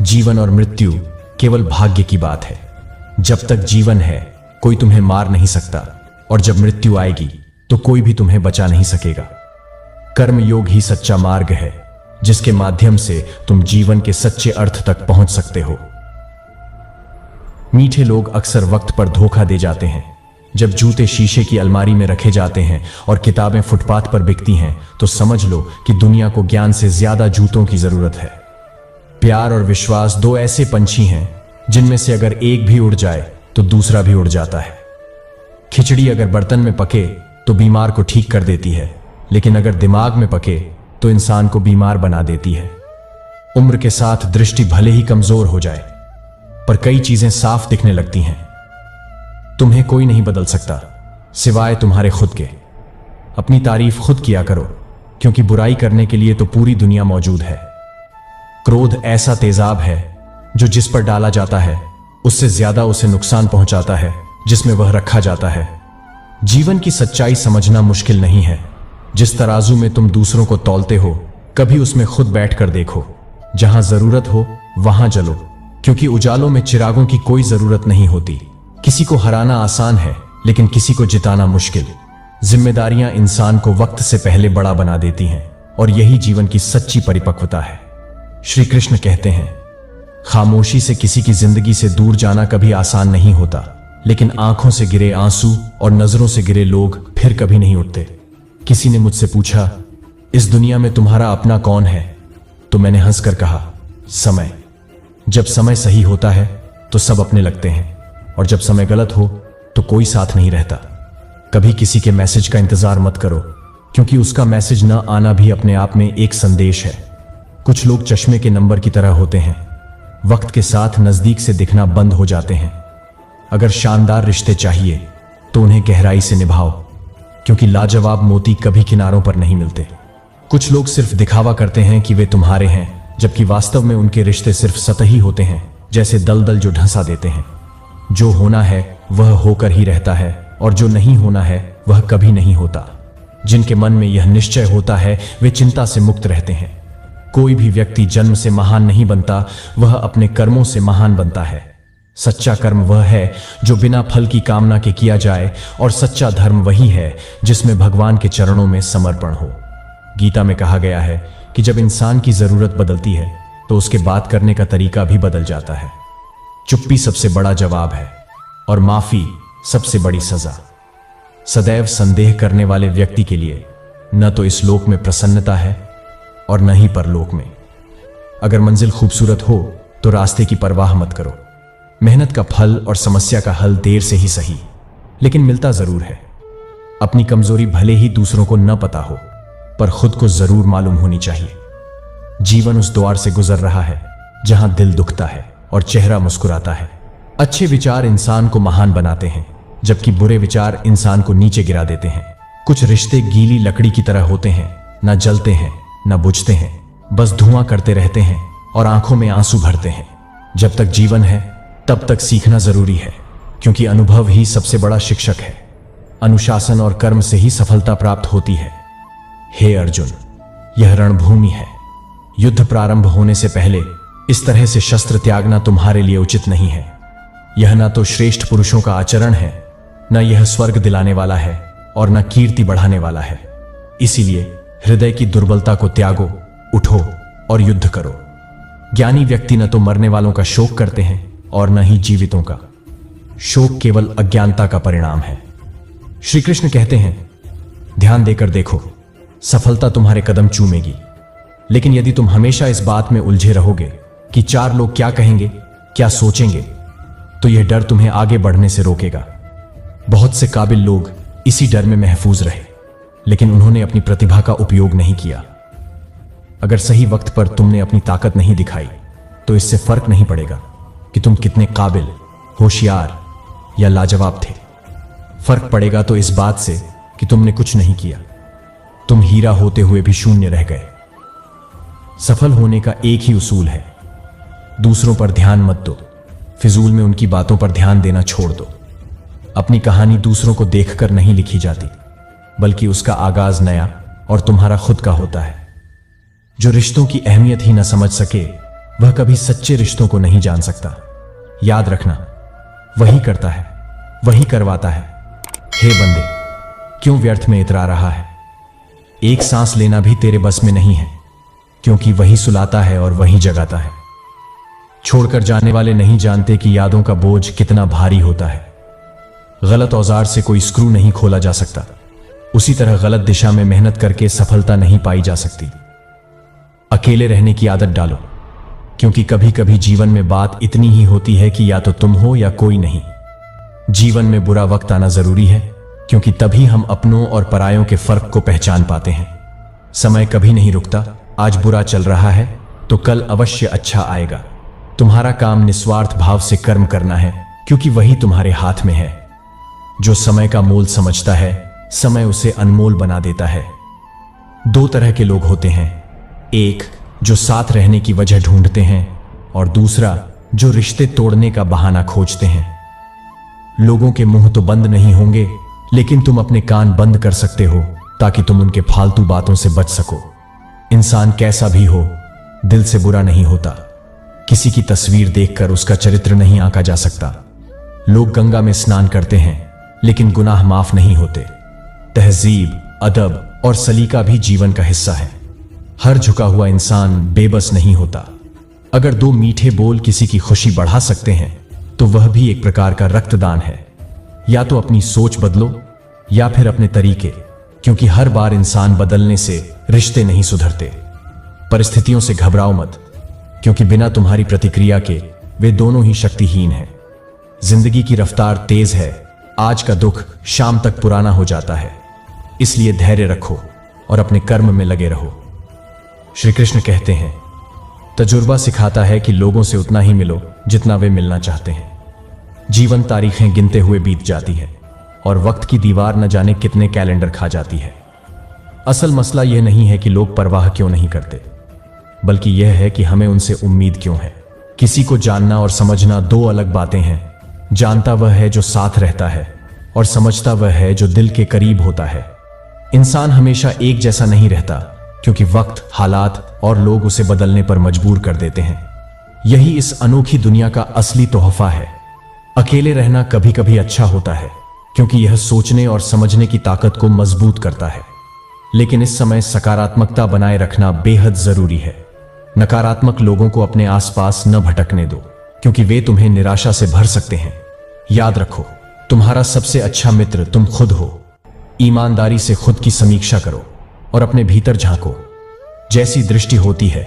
जीवन और मृत्यु केवल भाग्य की बात है। जब तक जीवन है कोई तुम्हें मार नहीं सकता, और जब मृत्यु आएगी तो कोई भी तुम्हें बचा नहीं सकेगा। कर्म योग ही सच्चा मार्ग है, जिसके माध्यम से तुम जीवन के सच्चे अर्थ तक पहुंच सकते हो। मीठे लोग अक्सर वक्त पर धोखा दे जाते हैं। जब जूते शीशे की अलमारी में रखे जाते हैं और किताबें फुटपाथ पर बिकती हैं, तो समझ लो कि दुनिया को ज्ञान से ज्यादा जूतों की जरूरत है। प्यार और विश्वास दो ऐसे पंछी हैं जिनमें से अगर एक भी उड़ जाए तो दूसरा भी उड़ जाता है। खिचड़ी अगर बर्तन में पके तो बीमार को ठीक कर देती है, लेकिन अगर दिमाग में पके तो इंसान को बीमार बना देती है। उम्र के साथ दृष्टि भले ही कमजोर हो जाए, पर कई चीजें साफ दिखने लगती हैं। तुम्हें कोई नहीं बदल सकता सिवाय तुम्हारे खुद के। अपनी तारीफ खुद किया करो, क्योंकि बुराई करने के लिए तो पूरी दुनिया मौजूद है। क्रोध ऐसा तेजाब है जो जिस पर डाला जाता है उससे ज्यादा उसे नुकसान पहुंचाता है जिसमें वह रखा जाता है। जीवन की सच्चाई समझना मुश्किल नहीं है। जिस तराजू में तुम दूसरों को तौलते हो, कभी उसमें खुद बैठकर देखो। जहां जरूरत हो वहां जलो, क्योंकि उजालों में चिरागों की कोई जरूरत नहीं होती। किसी को हराना आसान है, लेकिन किसी को जिताना मुश्किल। जिम्मेदारियां इंसान को वक्त से पहले बड़ा बना देती हैं, और यही जीवन की सच्ची परिपक्वता है। श्री कृष्ण कहते हैं, खामोशी से किसी की जिंदगी से दूर जाना कभी आसान नहीं होता, लेकिन आंखों से गिरे आंसू और नजरों से गिरे लोग फिर कभी नहीं उठते। किसी ने मुझसे पूछा, इस दुनिया में तुम्हारा अपना कौन है? तो मैंने हंसकर कहा, समय। जब समय सही होता है तो सब अपने लगते हैं, और जब समय गलत हो तो कोई साथ नहीं रहता। कभी किसी के मैसेज का इंतजार मत करो, क्योंकि उसका मैसेज न आना भी अपने आप में एक संदेश है। कुछ लोग चश्मे के नंबर की तरह होते हैं, वक्त के साथ नजदीक से दिखना बंद हो जाते हैं। अगर शानदार रिश्ते चाहिए तो उन्हें गहराई से निभाओ, क्योंकि लाजवाब मोती कभी किनारों पर नहीं मिलते। कुछ लोग सिर्फ दिखावा करते हैं कि वे तुम्हारे हैं, जबकि वास्तव में उनके रिश्ते सिर्फ सतही होते हैं, जैसे दलदल जो ढंसा देते हैं। जो होना है वह होकर ही रहता है, और जो नहीं होना है वह कभी नहीं होता। जिनके मन में यह निश्चय होता है वे चिंता से मुक्त रहते हैं। कोई भी व्यक्ति जन्म से महान नहीं बनता, वह अपने कर्मों से महान बनता है। सच्चा कर्म वह है जो बिना फल की कामना के किया जाए, और सच्चा धर्म वही है जिसमें भगवान के चरणों में समर्पण हो। गीता में कहा गया है कि जब इंसान की जरूरत बदलती है तो उसके बात करने का तरीका भी बदल जाता है। चुप्पी सबसे बड़ा जवाब है, और माफी सबसे बड़ी सजा। सदैव संदेह करने वाले व्यक्ति के लिए न तो इस लोक में प्रसन्नता है और न ही परलोक में। अगर मंजिल खूबसूरत हो तो रास्ते की परवाह मत करो। मेहनत का फल और समस्या का हल देर से ही सही, लेकिन मिलता जरूर है। अपनी कमजोरी भले ही दूसरों को न पता हो, पर खुद को जरूर मालूम होनी चाहिए। जीवन उस द्वार से गुजर रहा है जहां दिल दुखता है और चेहरा मुस्कुराता है। अच्छे विचार इंसान को महान बनाते हैं, जबकि बुरे विचार इंसान को नीचे गिरा देते हैं। कुछ रिश्ते गीली लकड़ी की तरह होते हैं, ना जलते हैं ना बुझते हैं, बस धुआं करते रहते हैं और आंखों में आंसू भरते हैं। जब तक जीवन है तब तक सीखना जरूरी है, क्योंकि अनुभव ही सबसे बड़ा शिक्षक है। अनुशासन और कर्म से ही सफलता प्राप्त होती है। हे अर्जुन, यह रणभूमि है। युद्ध प्रारंभ होने से पहले इस तरह से शस्त्र त्यागना तुम्हारे लिए उचित नहीं है। यह ना तो श्रेष्ठ पुरुषों का आचरण है, न यह स्वर्ग दिलाने वाला है, और न कीर्ति बढ़ाने वाला है। इसीलिए हृदय की दुर्बलता को त्यागो, उठो और युद्ध करो। ज्ञानी व्यक्ति न तो मरने वालों का शोक करते हैं और न ही जीवितों का। शोक केवल अज्ञानता का परिणाम है। श्री कृष्ण कहते हैं, ध्यान देकर देखो, सफलता तुम्हारे कदम चूमेगी। लेकिन यदि तुम हमेशा इस बात में उलझे रहोगे कि चार लोग क्या कहेंगे, क्या सोचेंगे, तो यह डर तुम्हें आगे बढ़ने से रोकेगा। बहुत से काबिल लोग इसी डर में महफूज रहे, लेकिन उन्होंने अपनी प्रतिभा का उपयोग नहीं किया। अगर सही वक्त पर तुमने अपनी ताकत नहीं दिखाई, तो इससे फर्क नहीं पड़ेगा कि तुम कितने काबिल, होशियार या लाजवाब थे। फर्क पड़ेगा तो इस बात से कि तुमने कुछ नहीं किया। तुम हीरा होते हुए भी शून्य रह गए। सफल होने का एक ही उसूल है, दूसरों पर ध्यान मत दो, फिजूल में उनकी बातों पर ध्यान देना छोड़ दो। अपनी कहानी दूसरों को देखकर नहीं लिखी जाती, बल्कि उसका आगाज नया और तुम्हारा खुद का होता है। जो रिश्तों की अहमियत ही न समझ सके, वह कभी सच्चे रिश्तों को नहीं जान सकता। याद रखना, वही करता है, वही करवाता है। हे बंदे, क्यों व्यर्थ में इतरा रहा है? एक सांस लेना भी तेरे बस में नहीं है, क्योंकि वही सुलाता है और वही जगाता है। छोड़कर जाने वाले नहीं जानते कि यादों का बोझ कितना भारी होता है। गलत औजार से कोई स्क्रू नहीं खोला जा सकता, उसी तरह गलत दिशा में मेहनत करके सफलता नहीं पाई जा सकती। अकेले रहने की आदत डालो, क्योंकि कभी कभी जीवन में बात इतनी ही होती है कि या तो तुम हो या कोई नहीं। जीवन में बुरा वक्त आना जरूरी है, क्योंकि तभी हम अपनों और परायों के फर्क को पहचान पाते हैं। समय कभी नहीं रुकता, आज बुरा चल रहा है तो कल अवश्य अच्छा आएगा। तुम्हारा काम निस्वार्थ भाव से कर्म करना है, क्योंकि वही तुम्हारे हाथ में है। जो समय का मोल समझता है, समय उसे अनमोल बना देता है। दो तरह के लोग होते हैं, एक जो साथ रहने की वजह ढूंढते हैं, और दूसरा जो रिश्ते तोड़ने का बहाना खोजते हैं। लोगों के मुंह तो बंद नहीं होंगे, लेकिन तुम अपने कान बंद कर सकते हो, ताकि तुम उनके फालतू बातों से बच सको। इंसान कैसा भी हो, दिल से बुरा नहीं होता। किसी की तस्वीर देखकर उसका चरित्र नहीं आंका जा सकता। लोग गंगा में स्नान करते हैं, लेकिन गुनाह माफ नहीं होते। तहजीब, अदब और सलीका भी जीवन का हिस्सा है। हर झुका हुआ इंसान बेबस नहीं होता। अगर दो मीठे बोल किसी की खुशी बढ़ा सकते हैं, तो वह भी एक प्रकार का रक्तदान है। या तो अपनी सोच बदलो, या फिर अपने तरीके, क्योंकि हर बार इंसान बदलने से रिश्ते नहीं सुधरते। परिस्थितियों से घबराओ मत, क्योंकि बिना तुम्हारी प्रतिक्रिया के वे दोनों ही शक्तिहीन हैं। जिंदगी की रफ्तार तेज है, आज का दुख शाम तक पुराना हो जाता है। इसलिए धैर्य रखो और अपने कर्म में लगे रहो। श्री कृष्ण कहते हैं, तजुर्बा सिखाता है कि लोगों से उतना ही मिलो जितना वे मिलना चाहते हैं। जीवन तारीखें गिनते हुए बीत जाती है, और वक्त की दीवार न जाने कितने कैलेंडर खा जाती है। असल मसला यह नहीं है कि लोग परवाह क्यों नहीं करते, बल्कि यह है कि हमें उनसे उम्मीद क्यों है। किसी को जानना और समझना दो अलग बातें हैं। जानता वह है जो साथ रहता है, और समझता वह है जो दिल के करीब होता है। इंसान हमेशा एक जैसा नहीं रहता, क्योंकि वक्त, हालात और लोग उसे बदलने पर मजबूर कर देते हैं। यही इस अनोखी दुनिया का असली तोहफा है। अकेले रहना कभी कभी अच्छा होता है, क्योंकि यह सोचने और समझने की ताकत को मजबूत करता है। लेकिन इस समय सकारात्मकता बनाए रखना बेहद जरूरी है। नकारात्मक लोगों को अपने आसपास न भटकने दो, क्योंकि वे तुम्हें निराशा से भर सकते हैं। याद रखो, तुम्हारा सबसे अच्छा मित्र तुम खुद हो। ईमानदारी से खुद की समीक्षा करो और अपने भीतर झांको। जैसी दृष्टि होती है,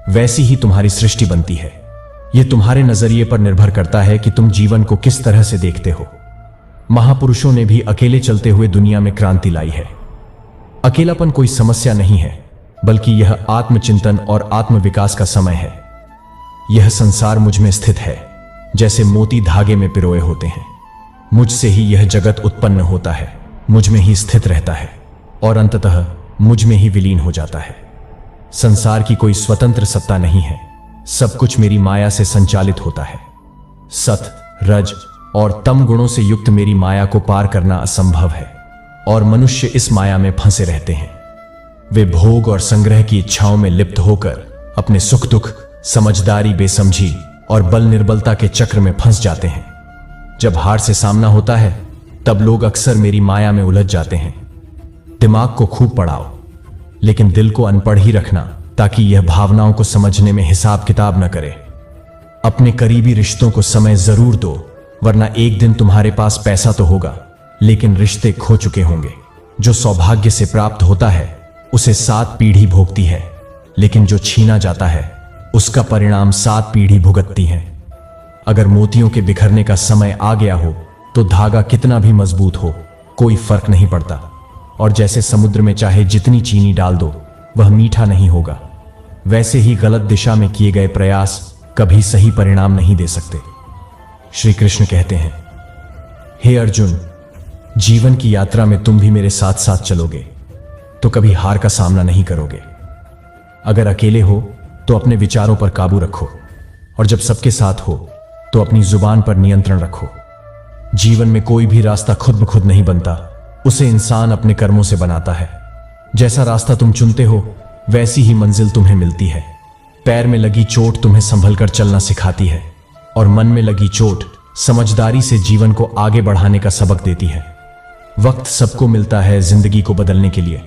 वैसी ही तुम्हारी सृष्टि बनती है। यह तुम्हारे नजरिए पर निर्भर करता है कि तुम जीवन को किस तरह से देखते हो। महापुरुषों ने भी अकेले चलते हुए दुनिया में क्रांति लाई है। अकेलापन कोई समस्या नहीं है, बल्कि यह आत्मचिंतन और आत्मविकास का समय है। यह संसार मुझ में स्थित है, जैसे मोती धागे में पिरोए होते हैं। मुझसे ही यह जगत उत्पन्न होता है, मुझ में ही स्थित रहता है, और अंततः मुझ में ही विलीन हो जाता है। संसार की कोई स्वतंत्र सत्ता नहीं है, सब कुछ मेरी माया से संचालित होता है। सत, रज और तम गुणों से युक्त मेरी माया को पार करना असंभव है, और मनुष्य इस माया में फंसे रहते हैं। वे भोग और संग्रह की इच्छाओं में लिप्त होकर अपने सुख दुख, समझदारी बेसमझी और बल निर्बलता के चक्र में फंस जाते हैं। जब हार से सामना होता है, तब लोग अक्सर मेरी माया में उलझ जाते हैं। दिमाग को खूब पढ़ाओ, लेकिन दिल को अनपढ़ ही रखना, ताकि यह भावनाओं को समझने में हिसाब किताब न करे। अपने करीबी रिश्तों को समय जरूर दो, वरना एक दिन तुम्हारे पास पैसा तो होगा, लेकिन रिश्ते खो चुके होंगे। जो सौभाग्य से प्राप्त होता है, उसे 7 पीढ़ी भोगती है, लेकिन जो छीना जाता है, उसका परिणाम 7 पीढ़ी भुगतती है। अगर मोतियों के बिखरने का समय आ गया हो, तो धागा कितना भी मजबूत हो, कोई फर्क नहीं पड़ता। और जैसे समुद्र में चाहे जितनी चीनी डाल दो, वह मीठा नहीं होगा, वैसे ही गलत दिशा में किए गए प्रयास कभी सही परिणाम नहीं दे सकते। श्री कृष्ण कहते हैं, हे अर्जुन, जीवन की यात्रा में तुम भी मेरे साथ साथ चलोगे तो कभी हार का सामना नहीं करोगे। अगर अकेले हो तो अपने विचारों पर काबू रखो, और जब सबके साथ हो तो अपनी जुबान पर नियंत्रण रखो। जीवन में कोई भी रास्ता खुद ब खुद नहीं बनता, उसे इंसान अपने कर्मों से बनाता है। जैसा रास्ता तुम चुनते हो वैसी ही मंजिल तुम्हें मिलती है। पैर में लगी चोट तुम्हें संभल कर चलना सिखाती है, और मन में लगी चोट समझदारी से जीवन को आगे बढ़ाने का सबक देती है। वक्त सबको मिलता है जिंदगी को बदलने के लिए,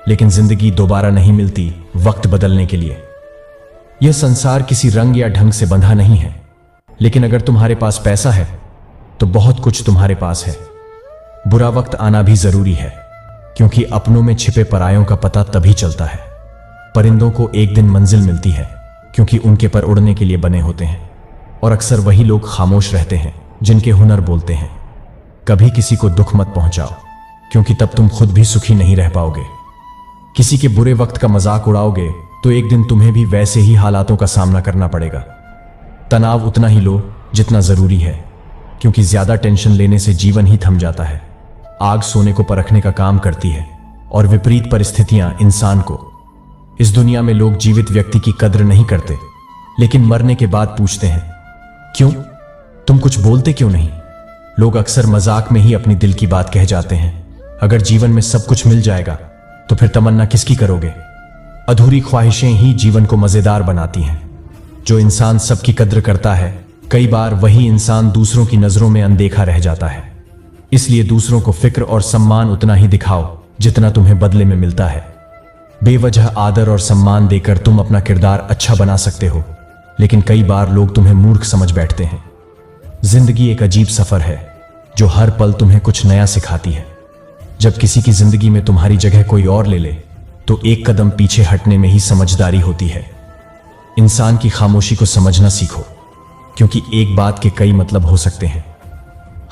लेकिन जिंदगी दोबारा नहीं मिलती वक्त बदलने के लिए। यह संसार किसी रंग या ढंग से बंधा नहीं है, लेकिन अगर तुम्हारे पास पैसा है तो बहुत कुछ तुम्हारे पास है। बुरा वक्त आना भी जरूरी है, क्योंकि अपनों में छिपे परायों का पता तभी चलता है। परिंदों को एक दिन मंजिल मिलती है, क्योंकि उनके पर उड़ने के लिए बने होते हैं, और अक्सर वही लोग खामोश रहते हैं जिनके हुनर बोलते हैं। कभी किसी को दुख मत पहुंचाओ, क्योंकि तब तुम खुद भी सुखी नहीं रह पाओगे। किसी के बुरे वक्त का मजाक उड़ाओगे तो एक दिन तुम्हें भी वैसे ही हालातों का सामना करना पड़ेगा। तनाव उतना ही लो जितना जरूरी है, क्योंकि ज्यादा टेंशन लेने से जीवन ही थम जाता है। आग सोने को परखने का काम करती है, और विपरीत परिस्थितियां इंसान को। इस दुनिया में लोग जीवित व्यक्ति की कद्र नहीं करते, लेकिन मरने के बाद पूछते हैं, क्यों तुम कुछ बोलते क्यों नहीं? लोग अक्सर मजाक में ही अपनी दिल की बात कह जाते हैं। अगर जीवन में सब कुछ मिल जाएगा तो फिर तमन्ना किसकी करोगे? अधूरी ख्वाहिशें ही जीवन को मजेदार बनाती हैं। जो इंसान सबकी कद्र करता है, कई बार वही इंसान दूसरों की नजरों में अनदेखा रह जाता है। इसलिए दूसरों को फिक्र और सम्मान उतना ही दिखाओ जितना तुम्हें बदले में मिलता है। बेवजह आदर और सम्मान देकर तुम अपना किरदार अच्छा बना सकते हो, लेकिन कई बार लोग तुम्हें मूर्ख समझ बैठते हैं। जिंदगी एक अजीब सफर है जो हर पल तुम्हें कुछ नया सिखाती है। जब किसी की जिंदगी में तुम्हारी जगह कोई और ले ले तो एक कदम पीछे हटने में ही समझदारी होती है। इंसान की खामोशी को समझना सीखो, क्योंकि एक बात के कई मतलब हो सकते हैं।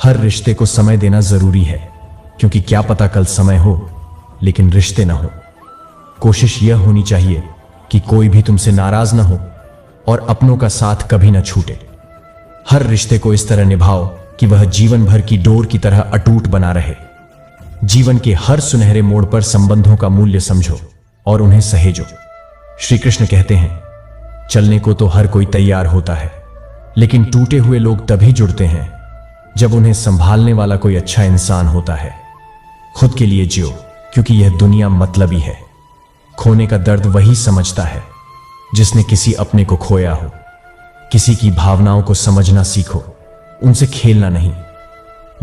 हर रिश्ते को समय देना जरूरी है, क्योंकि क्या पता कल समय हो लेकिन रिश्ते ना हो। कोशिश यह होनी चाहिए कि कोई भी तुमसे नाराज ना हो, और अपनों का साथ कभी ना छूटे। हर रिश्ते को इस तरह निभाओ कि वह जीवन भर की डोर की तरह अटूट बना रहे। जीवन के हर सुनहरे मोड़ पर संबंधों का मूल्य समझो और उन्हें सहेजो। श्री कृष्ण कहते हैं, चलने को तो हर कोई तैयार होता है, लेकिन टूटे हुए लोग तभी जुड़ते हैं जब उन्हें संभालने वाला कोई अच्छा इंसान होता है। खुद के लिए जियो, क्योंकि यह दुनिया मतलबी है। खोने का दर्द वही समझता है जिसने किसी अपने को खोया हो। किसी की भावनाओं को समझना सीखो, उनसे खेलना नहीं।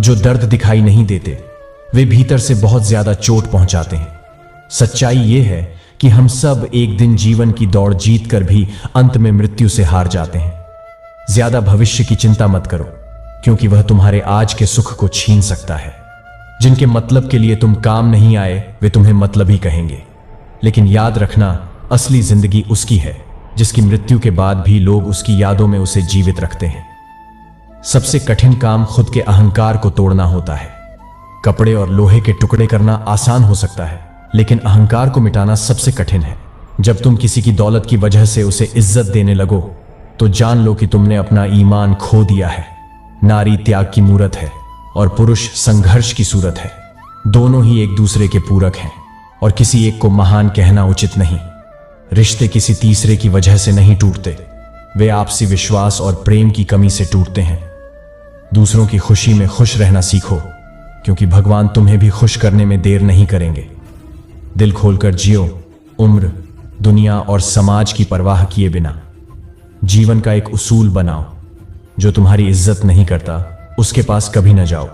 जो दर्द दिखाई नहीं देते वे भीतर से बहुत ज्यादा चोट पहुंचाते हैं। सच्चाई यह है कि हम सब एक दिन जीवन की दौड़ जीत कर भी अंत में मृत्यु से हार जाते हैं। ज्यादा भविष्य की चिंता मत करो, क्योंकि वह तुम्हारे आज के सुख को छीन सकता है। जिनके मतलब के लिए तुम काम नहीं आए वे तुम्हें मतलबी कहेंगे, लेकिन याद रखना, असली जिंदगी उसकी है जिसकी मृत्यु के बाद भी लोग उसकी यादों में उसे जीवित रखते हैं। सबसे कठिन काम खुद के अहंकार को तोड़ना होता है। कपड़े और लोहे के टुकड़े करना आसान हो सकता है, लेकिन अहंकार को मिटाना सबसे कठिन है। जब तुम किसी की दौलत की वजह से उसे इज्जत देने लगो तो जान लो कि तुमने अपना ईमान खो दिया है। नारी त्याग की मूरत है और पुरुष संघर्ष की सूरत है। दोनों ही एक दूसरे के पूरक हैं, और किसी एक को महान कहना उचित नहीं। रिश्ते किसी तीसरे की वजह से नहीं टूटते, वे आपसी विश्वास और प्रेम की कमी से टूटते हैं। दूसरों की खुशी में खुश रहना सीखो, क्योंकि भगवान तुम्हें भी खुश करने में देर नहीं करेंगे। दिल खोलकर जियो, उम्र, दुनिया और समाज की परवाह किए बिना। जीवन का एक उसूल बनाओ, जो तुम्हारी इज्जत नहीं करता उसके पास कभी न जाओ।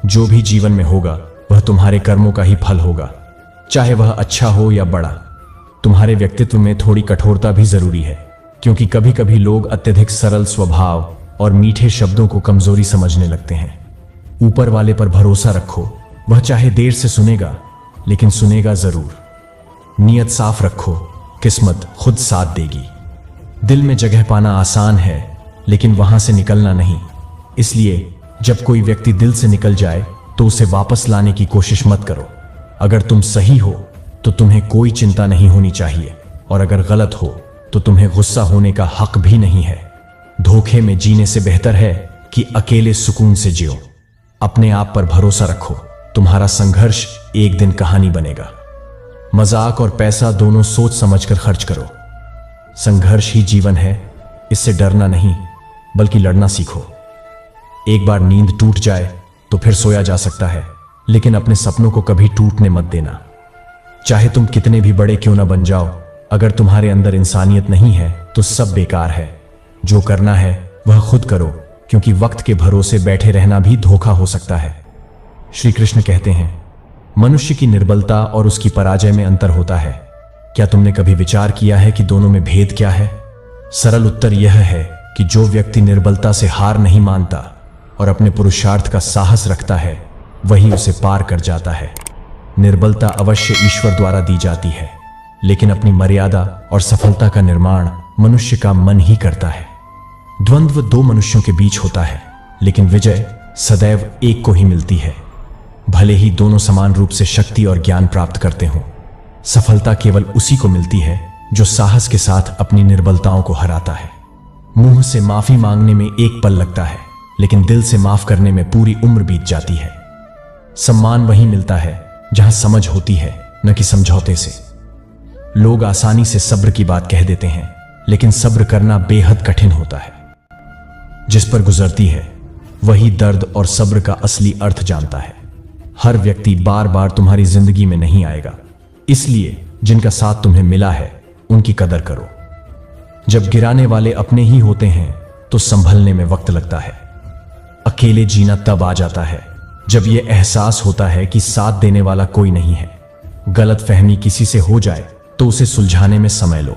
जो भी जीवन में होगा वह तुम्हारे कर्मों का ही फल होगा, चाहे वह अच्छा हो या बड़ा। तुम्हारे व्यक्तित्व में थोड़ी कठोरता भी जरूरी है, क्योंकि कभी कभी लोग अत्यधिक सरल स्वभाव और मीठे शब्दों को कमजोरी समझने लगते हैं। ऊपर वाले पर भरोसा रखो, वह चाहे देर से सुनेगा लेकिन सुनेगा जरूर। नियत साफ रखो, किस्मत खुद साथ देगी। दिल में जगह पाना आसान है, लेकिन वहां से निकलना नहीं। इसलिए जब कोई व्यक्ति दिल से निकल जाए तो उसे वापस लाने की कोशिश मत करो। अगर तुम सही हो तो तुम्हें कोई चिंता नहीं होनी चाहिए, और अगर गलत हो तो तुम्हें गुस्सा होने का हक भी नहीं है। धोखे में जीने से बेहतर है कि अकेले सुकून से जियो। अपने आप पर भरोसा रखो, तुम्हारा संघर्ष एक दिन कहानी बनेगा। मजाक और पैसा दोनों सोच समझकर खर्च करो। संघर्ष ही जीवन है, इससे डरना नहीं बल्कि लड़ना सीखो। एक बार नींद टूट जाए तो फिर सोया जा सकता है, लेकिन अपने सपनों को कभी टूटने मत देना। चाहे तुम कितने भी बड़े क्यों ना बन जाओ, अगर तुम्हारे अंदर इंसानियत नहीं है तो सब बेकार है। जो करना है वह खुद करो, क्योंकि वक्त के भरोसे बैठे रहना भी धोखा हो सकता है। श्री कृष्ण कहते हैं, मनुष्य की निर्बलता और उसकी पराजय में अंतर होता है। क्या तुमने कभी विचार किया है कि दोनों में भेद क्या है? सरल उत्तर यह है कि जो व्यक्ति निर्बलता से हार नहीं मानता और अपने पुरुषार्थ का साहस रखता है, वही उसे पार कर जाता है। निर्बलता अवश्य ईश्वर द्वारा दी जाती है, लेकिन अपनी मर्यादा और सफलता का निर्माण मनुष्य का मन ही करता है। द्वंद्व दो मनुष्यों के बीच होता है, लेकिन विजय सदैव एक को ही मिलती है, भले ही दोनों समान रूप से शक्ति और ज्ञान प्राप्त करते हों। सफलता केवल उसी को मिलती है जो साहस के साथ अपनी निर्बलताओं को हराता है। मुंह से माफी मांगने में एक पल लगता है, लेकिन दिल से माफ करने में पूरी उम्र बीत जाती है। सम्मान वहीं मिलता है जहां समझ होती है, न कि समझौते से। लोग आसानी से सब्र की बात कह देते हैं, लेकिन सब्र करना बेहद कठिन होता है। जिस पर गुजरती है वही दर्द और सब्र का असली अर्थ जानता है। हर व्यक्ति बार बार तुम्हारी जिंदगी में नहीं आएगा, इसलिए जिनका साथ तुम्हें मिला है उनकी कदर करो। जब गिराने वाले अपने ही होते हैं तो संभलने में वक्त लगता है। अकेले जीना तब आ जाता है जब यह एहसास होता है कि साथ देने वाला कोई नहीं है। गलत फहमी किसी से हो जाए तो उसे सुलझाने में समय लो,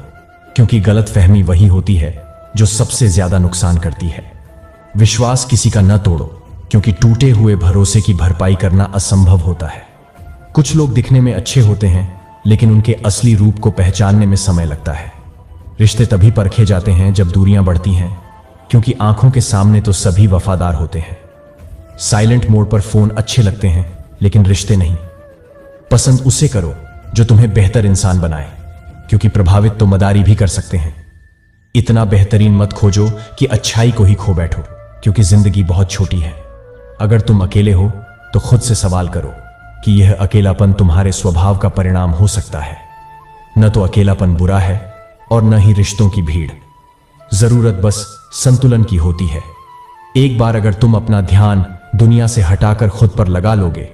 क्योंकि गलत फहमी वही होती है जो सबसे ज्यादा नुकसान करती है। विश्वास किसी का न तोड़ो, क्योंकि टूटे हुए भरोसे की भरपाई करना असंभव होता है। कुछ लोग दिखने में अच्छे होते हैं, लेकिन उनके असली रूप को पहचानने में समय लगता है। रिश्ते तभी परखे जाते हैं जब दूरियां बढ़ती हैं, क्योंकि आंखों के सामने तो सभी वफादार होते हैं। साइलेंट मोड पर फोन अच्छे लगते हैं, लेकिन रिश्ते नहीं। पसंद उसे करो जो तुम्हें बेहतर इंसान बनाए, क्योंकि प्रभावित तो मदारी भी कर सकते हैं। इतना बेहतरीन मत खोजो कि अच्छाई को ही खो बैठो, क्योंकि जिंदगी बहुत छोटी है। अगर तुम अकेले हो तो खुद से सवाल करो कि यह अकेलापन तुम्हारे स्वभाव का परिणाम हो सकता है। न तो अकेलापन बुरा है और न ही रिश्तों की भीड़। जरूरत बस संतुलन की होती है। एक बार अगर तुम अपना ध्यान दुनिया से हटाकर खुद पर लगा लोगे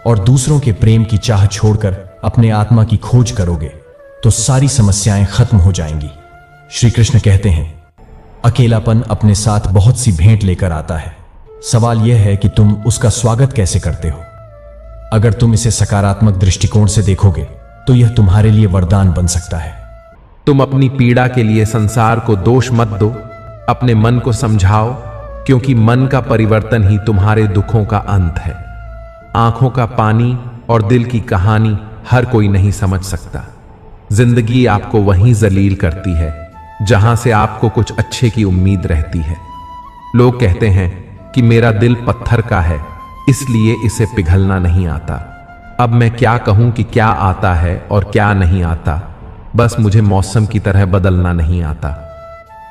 और दूसरों के प्रेम की चाह छोड़कर अपने आत्मा की खोज करोगे, तो सारी समस्याएं खत्म हो जाएंगी। श्री कृष्ण कहते हैं, अकेलापन अपने साथ बहुत सी भेंट लेकर आता है। सवाल यह है कि तुम उसका स्वागत कैसे करते हो। अगर तुम इसे सकारात्मक दृष्टिकोण से देखोगे तो यह तुम्हारे लिए वरदान बन सकता है। तुम अपनी पीड़ा के लिए संसार को दोष मत दो, अपने मन को समझाओ, क्योंकि मन का परिवर्तन ही तुम्हारे दुखों का अंत है। आंखों का पानी और दिल की कहानी हर कोई नहीं समझ सकता। जिंदगी आपको वहीं जलील करती है जहां से आपको कुछ अच्छे की उम्मीद रहती है। लोग कहते हैं कि मेरा दिल पत्थर का है, इसलिए इसे पिघलना नहीं आता। अब मैं क्या कहूं कि क्या आता है और क्या नहीं आता, बस मुझे मौसम की तरह बदलना नहीं आता।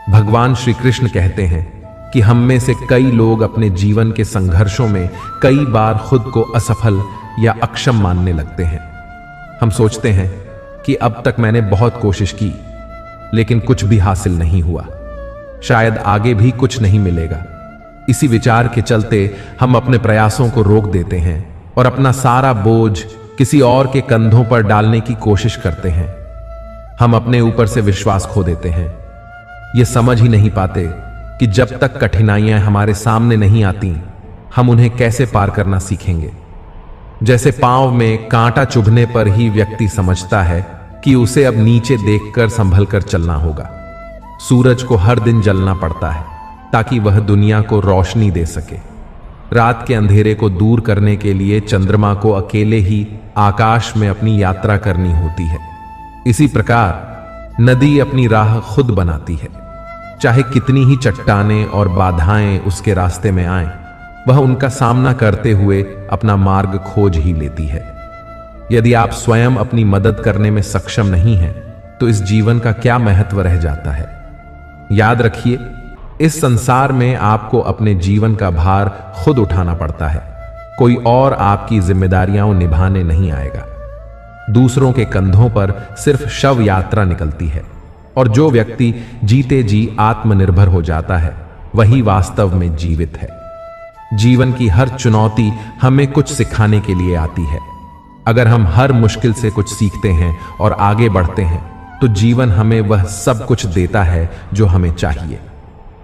भगवान श्री कृष्ण कहते हैं कि हम में से कई लोग अपने जीवन के संघर्षों में कई बार खुद को असफल या अक्षम मानने लगते हैं। हम सोचते हैं कि अब तक मैंने बहुत कोशिश की, लेकिन कुछ भी हासिल नहीं हुआ, शायद आगे भी कुछ नहीं मिलेगा। इसी विचार के चलते हम अपने प्रयासों को रोक देते हैं और अपना सारा बोझ किसी और के कंधों पर डालने की कोशिश करते हैं। हम अपने ऊपर से विश्वास खो देते हैं। ये समझ ही नहीं पाते कि जब तक कठिनाइयां हमारे सामने नहीं आती, हम उन्हें कैसे पार करना सीखेंगे। जैसे पांव में कांटा चुभने पर ही व्यक्ति समझता है कि उसे अब नीचे देखकर संभल कर चलना होगा। सूरज को हर दिन जलना पड़ता है ताकि वह दुनिया को रोशनी दे सके। रात के अंधेरे को दूर करने के लिए चंद्रमा को अकेले ही आकाश में अपनी यात्रा करनी होती है। इसी प्रकार नदी अपनी राह खुद बनाती है। चाहे कितनी ही चट्टानें और बाधाएं उसके रास्ते में आएं, वह उनका सामना करते हुए अपना मार्ग खोज ही लेती है। यदि आप स्वयं अपनी मदद करने में सक्षम नहीं हैं, तो इस जीवन का क्या महत्व रह जाता है। याद रखिए, इस संसार में आपको अपने जीवन का भार खुद उठाना पड़ता है। कोई और आपकी जिम्मेदारियां निभाने नहीं आएगा। दूसरों के कंधों पर सिर्फ शव यात्रा निकलती है, और जो व्यक्ति जीते जी आत्मनिर्भर हो जाता है वही वास्तव में जीवित है। जीवन की हर चुनौती हमें कुछ सिखाने के लिए आती है। अगर हम हर मुश्किल से कुछ सीखते हैं और आगे बढ़ते हैं तो जीवन हमें वह सब कुछ देता है जो हमें चाहिए।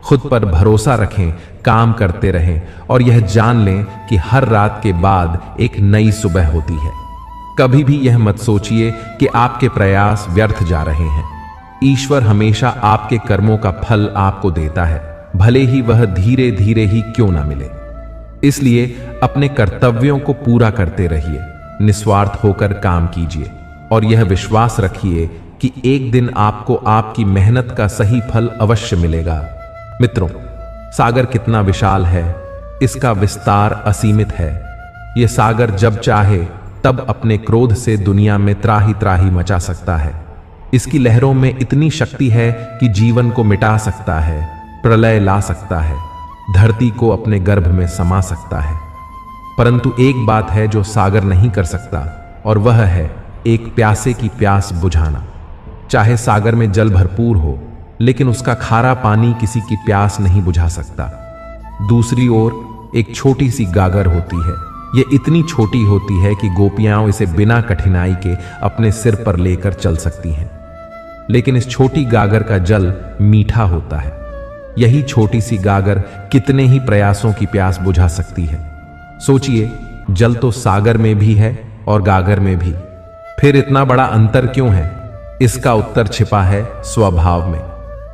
खुद पर भरोसा रखें, काम करते रहें और यह जान लें कि हर रात के बाद एक नई सुबह होती है। कभी भी यह मत सोचिए कि आपके प्रयास व्यर्थ जा रहे हैं। ईश्वर हमेशा आपके कर्मों का फल आपको देता है, भले ही वह धीरे धीरे ही क्यों ना मिले। इसलिए अपने कर्तव्यों को पूरा करते रहिए, निस्वार्थ होकर काम कीजिए और यह विश्वास रखिए कि एक दिन आपको आपकी मेहनत का सही फल अवश्य मिलेगा। मित्रों, सागर कितना विशाल है, इसका विस्तार असीमित है। यह सागर जब चाहे तब अपने क्रोध से दुनिया में त्राही त्राही मचा सकता है। इसकी लहरों में इतनी शक्ति है कि जीवन को मिटा सकता है, प्रलय ला सकता है, धरती को अपने गर्भ में समा सकता है। परंतु एक बात है जो सागर नहीं कर सकता, और वह है एक प्यासे की प्यास बुझाना। चाहे सागर में जल भरपूर हो, लेकिन उसका खारा पानी किसी की प्यास नहीं बुझा सकता। दूसरी ओर एक छोटी सी गागर होती है। यह इतनी छोटी होती है कि गोपियां इसे बिना कठिनाई के अपने सिर पर लेकर चल सकती हैं। लेकिन इस छोटी गागर का जल मीठा होता है। यही छोटी सी गागर कितने ही प्रयासों की प्यास बुझा सकती है। सोचिए, जल तो सागर में भी है और गागर में भी, फिर इतना बड़ा अंतर क्यों है? इसका उत्तर छिपा है स्वभाव में।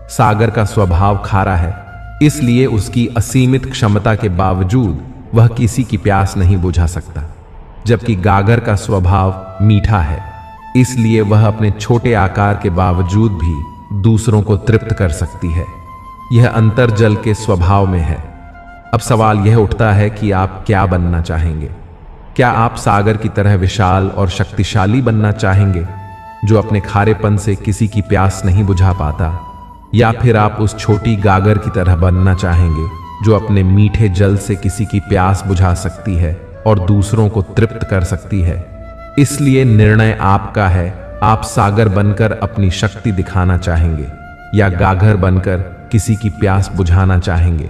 सागर का स्वभाव खारा है, इसलिए उसकी असीमित क्षमता के बावजूद वह किसी की प्यास नहीं बुझा सकता। जबकि गागर का स्वभाव मीठा है, इसलिए वह अपने छोटे आकार के बावजूद भी दूसरों को तृप्त कर सकती है। यह अंतर जल के स्वभाव में है। अब सवाल यह उठता है कि आप क्या बनना चाहेंगे? क्या आप सागर की तरह विशाल और शक्तिशाली बनना चाहेंगे, जो अपने खारेपन से किसी की प्यास नहीं बुझा पाता? या फिर आप उस छोटी गागर की तरह बनना चाहेंगे, जो अपने मीठे जल से किसी की प्यास बुझा सकती है और दूसरों को तृप्त कर सकती है? इसलिए निर्णय आपका है। आप सागर बनकर अपनी शक्ति दिखाना चाहेंगे या गागर बनकर किसी की प्यास बुझाना चाहेंगे?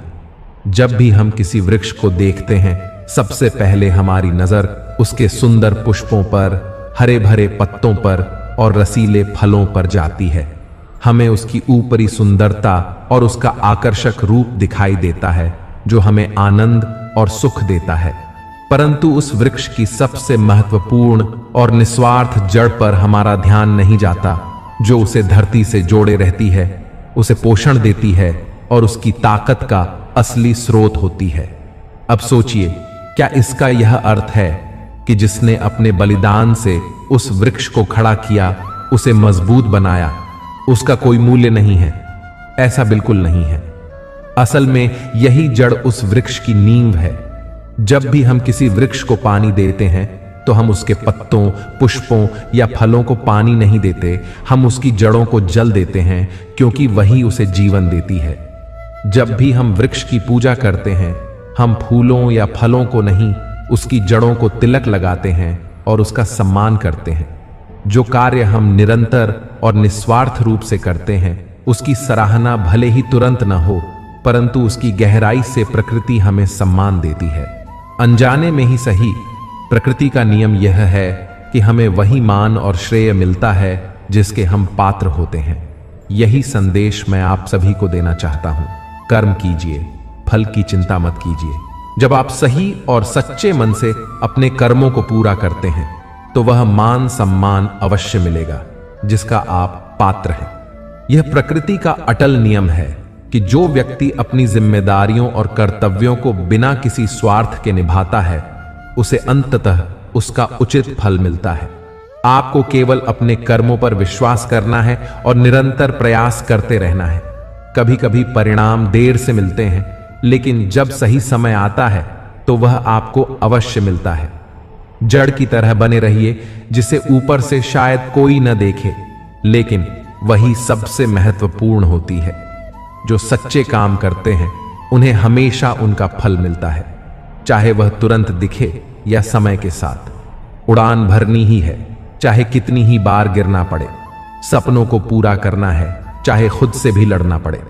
जब भी हम किसी वृक्ष को देखते हैं, सबसे पहले हमारी नजर उसके सुंदर पुष्पों पर, हरे भरे पत्तों पर और रसीले फलों पर जाती है। हमें उसकी ऊपरी सुंदरता और उसका आकर्षक रूप दिखाई देता है, जो हमें आनंद और सुख देता है। परंतु उस वृक्ष की सबसे महत्वपूर्ण और निस्वार्थ जड़ पर हमारा ध्यान नहीं जाता, जो उसे धरती से जोड़े रहती है, उसे पोषण देती है और उसकी ताकत का असली स्रोत होती है। अब सोचिए, क्या इसका यह अर्थ है कि जिसने अपने बलिदान से उस वृक्ष को खड़ा किया, उसे मजबूत बनाया, उसका कोई मूल्य नहीं है? ऐसा बिल्कुल नहीं है। असल में यही जड़ उस वृक्ष की नींव है। जब भी हम किसी वृक्ष को पानी देते हैं तो हम उसके पत्तों, पुष्पों या फलों को पानी नहीं देते, हम उसकी जड़ों को जल देते हैं, क्योंकि वही उसे जीवन देती है। जब भी हम वृक्ष की पूजा करते हैं, हम फूलों या फलों को नहीं, उसकी जड़ों को तिलक लगाते हैं और उसका सम्मान करते हैं। जो कार्य हम निरंतर और निस्वार्थ रूप से करते हैं, उसकी सराहना भले ही तुरंत न हो, परंतु उसकी गहराई से प्रकृति हमें सम्मान देती है। अनजाने में ही सही, प्रकृति का नियम यह है कि हमें वही मान और श्रेय मिलता है जिसके हम पात्र होते हैं। यही संदेश मैं आप सभी को देना चाहता हूं। कर्म कीजिए, फल की चिंता मत कीजिए। जब आप सही और सच्चे मन से अपने कर्मों को पूरा करते हैं, तो वह मान सम्मान अवश्य मिलेगा जिसका आप पात्र हैं। यह प्रकृति का अटल नियम है कि जो व्यक्ति अपनी जिम्मेदारियों और कर्तव्यों को बिना किसी स्वार्थ के निभाता है, उसे अंततः उसका उचित फल मिलता है। आपको केवल अपने कर्मों पर विश्वास करना है और निरंतर प्रयास करते रहना है। कभी कभी परिणाम देर से मिलते हैं, लेकिन जब सही समय आता है तो वह आपको अवश्य मिलता है। जड़ की तरह बने रहिए, जिसे ऊपर से शायद कोई न देखे, लेकिन वही सबसे महत्वपूर्ण होती है। जो सच्चे काम करते हैं उन्हें हमेशा उनका फल मिलता है, चाहे वह तुरंत दिखे या समय के साथ। उड़ान भरनी ही है, चाहे कितनी ही बार गिरना पड़े। सपनों को पूरा करना है, चाहे खुद से भी लड़ना पड़े।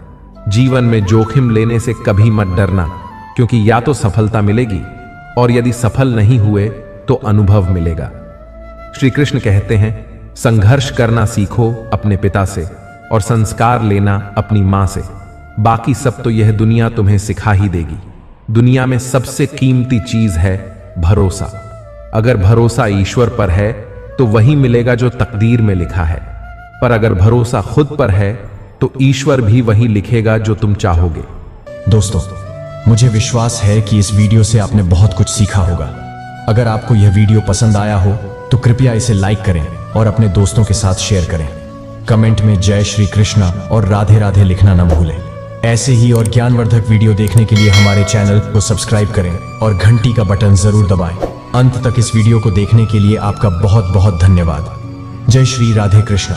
जीवन में जोखिम लेने से कभी मत डरना, क्योंकि या तो सफलता मिलेगी और यदि सफल नहीं हुए तो अनुभव मिलेगा। श्री कृष्ण कहते हैं, संघर्ष करना सीखो अपने पिता से और संस्कार लेना अपनी मां से। बाकी सब तो यह दुनिया तुम्हें सिखा ही देगी। दुनिया में सबसे कीमती चीज है भरोसा। अगर भरोसा ईश्वर पर है तो वही मिलेगा जो तकदीर में लिखा है, पर अगर भरोसा खुद पर है तो ईश्वर भी वही लिखेगा जो तुम चाहोगे। दोस्तों, मुझे विश्वास है कि इस वीडियो से आपने बहुत कुछ सीखा होगा। अगर आपको यह वीडियो पसंद आया हो तो कृपया इसे लाइक करें और अपने दोस्तों के साथ शेयर करें। कमेंट में जय श्री कृष्णा और राधे राधे लिखना न भूलें। ऐसे ही और ज्ञानवर्धक वीडियो देखने के लिए हमारे चैनल को सब्सक्राइब करें और घंटी का बटन जरूर दबाएं। अंत तक इस वीडियो को देखने के लिए आपका बहुत बहुत धन्यवाद। जय श्री राधे कृष्ण।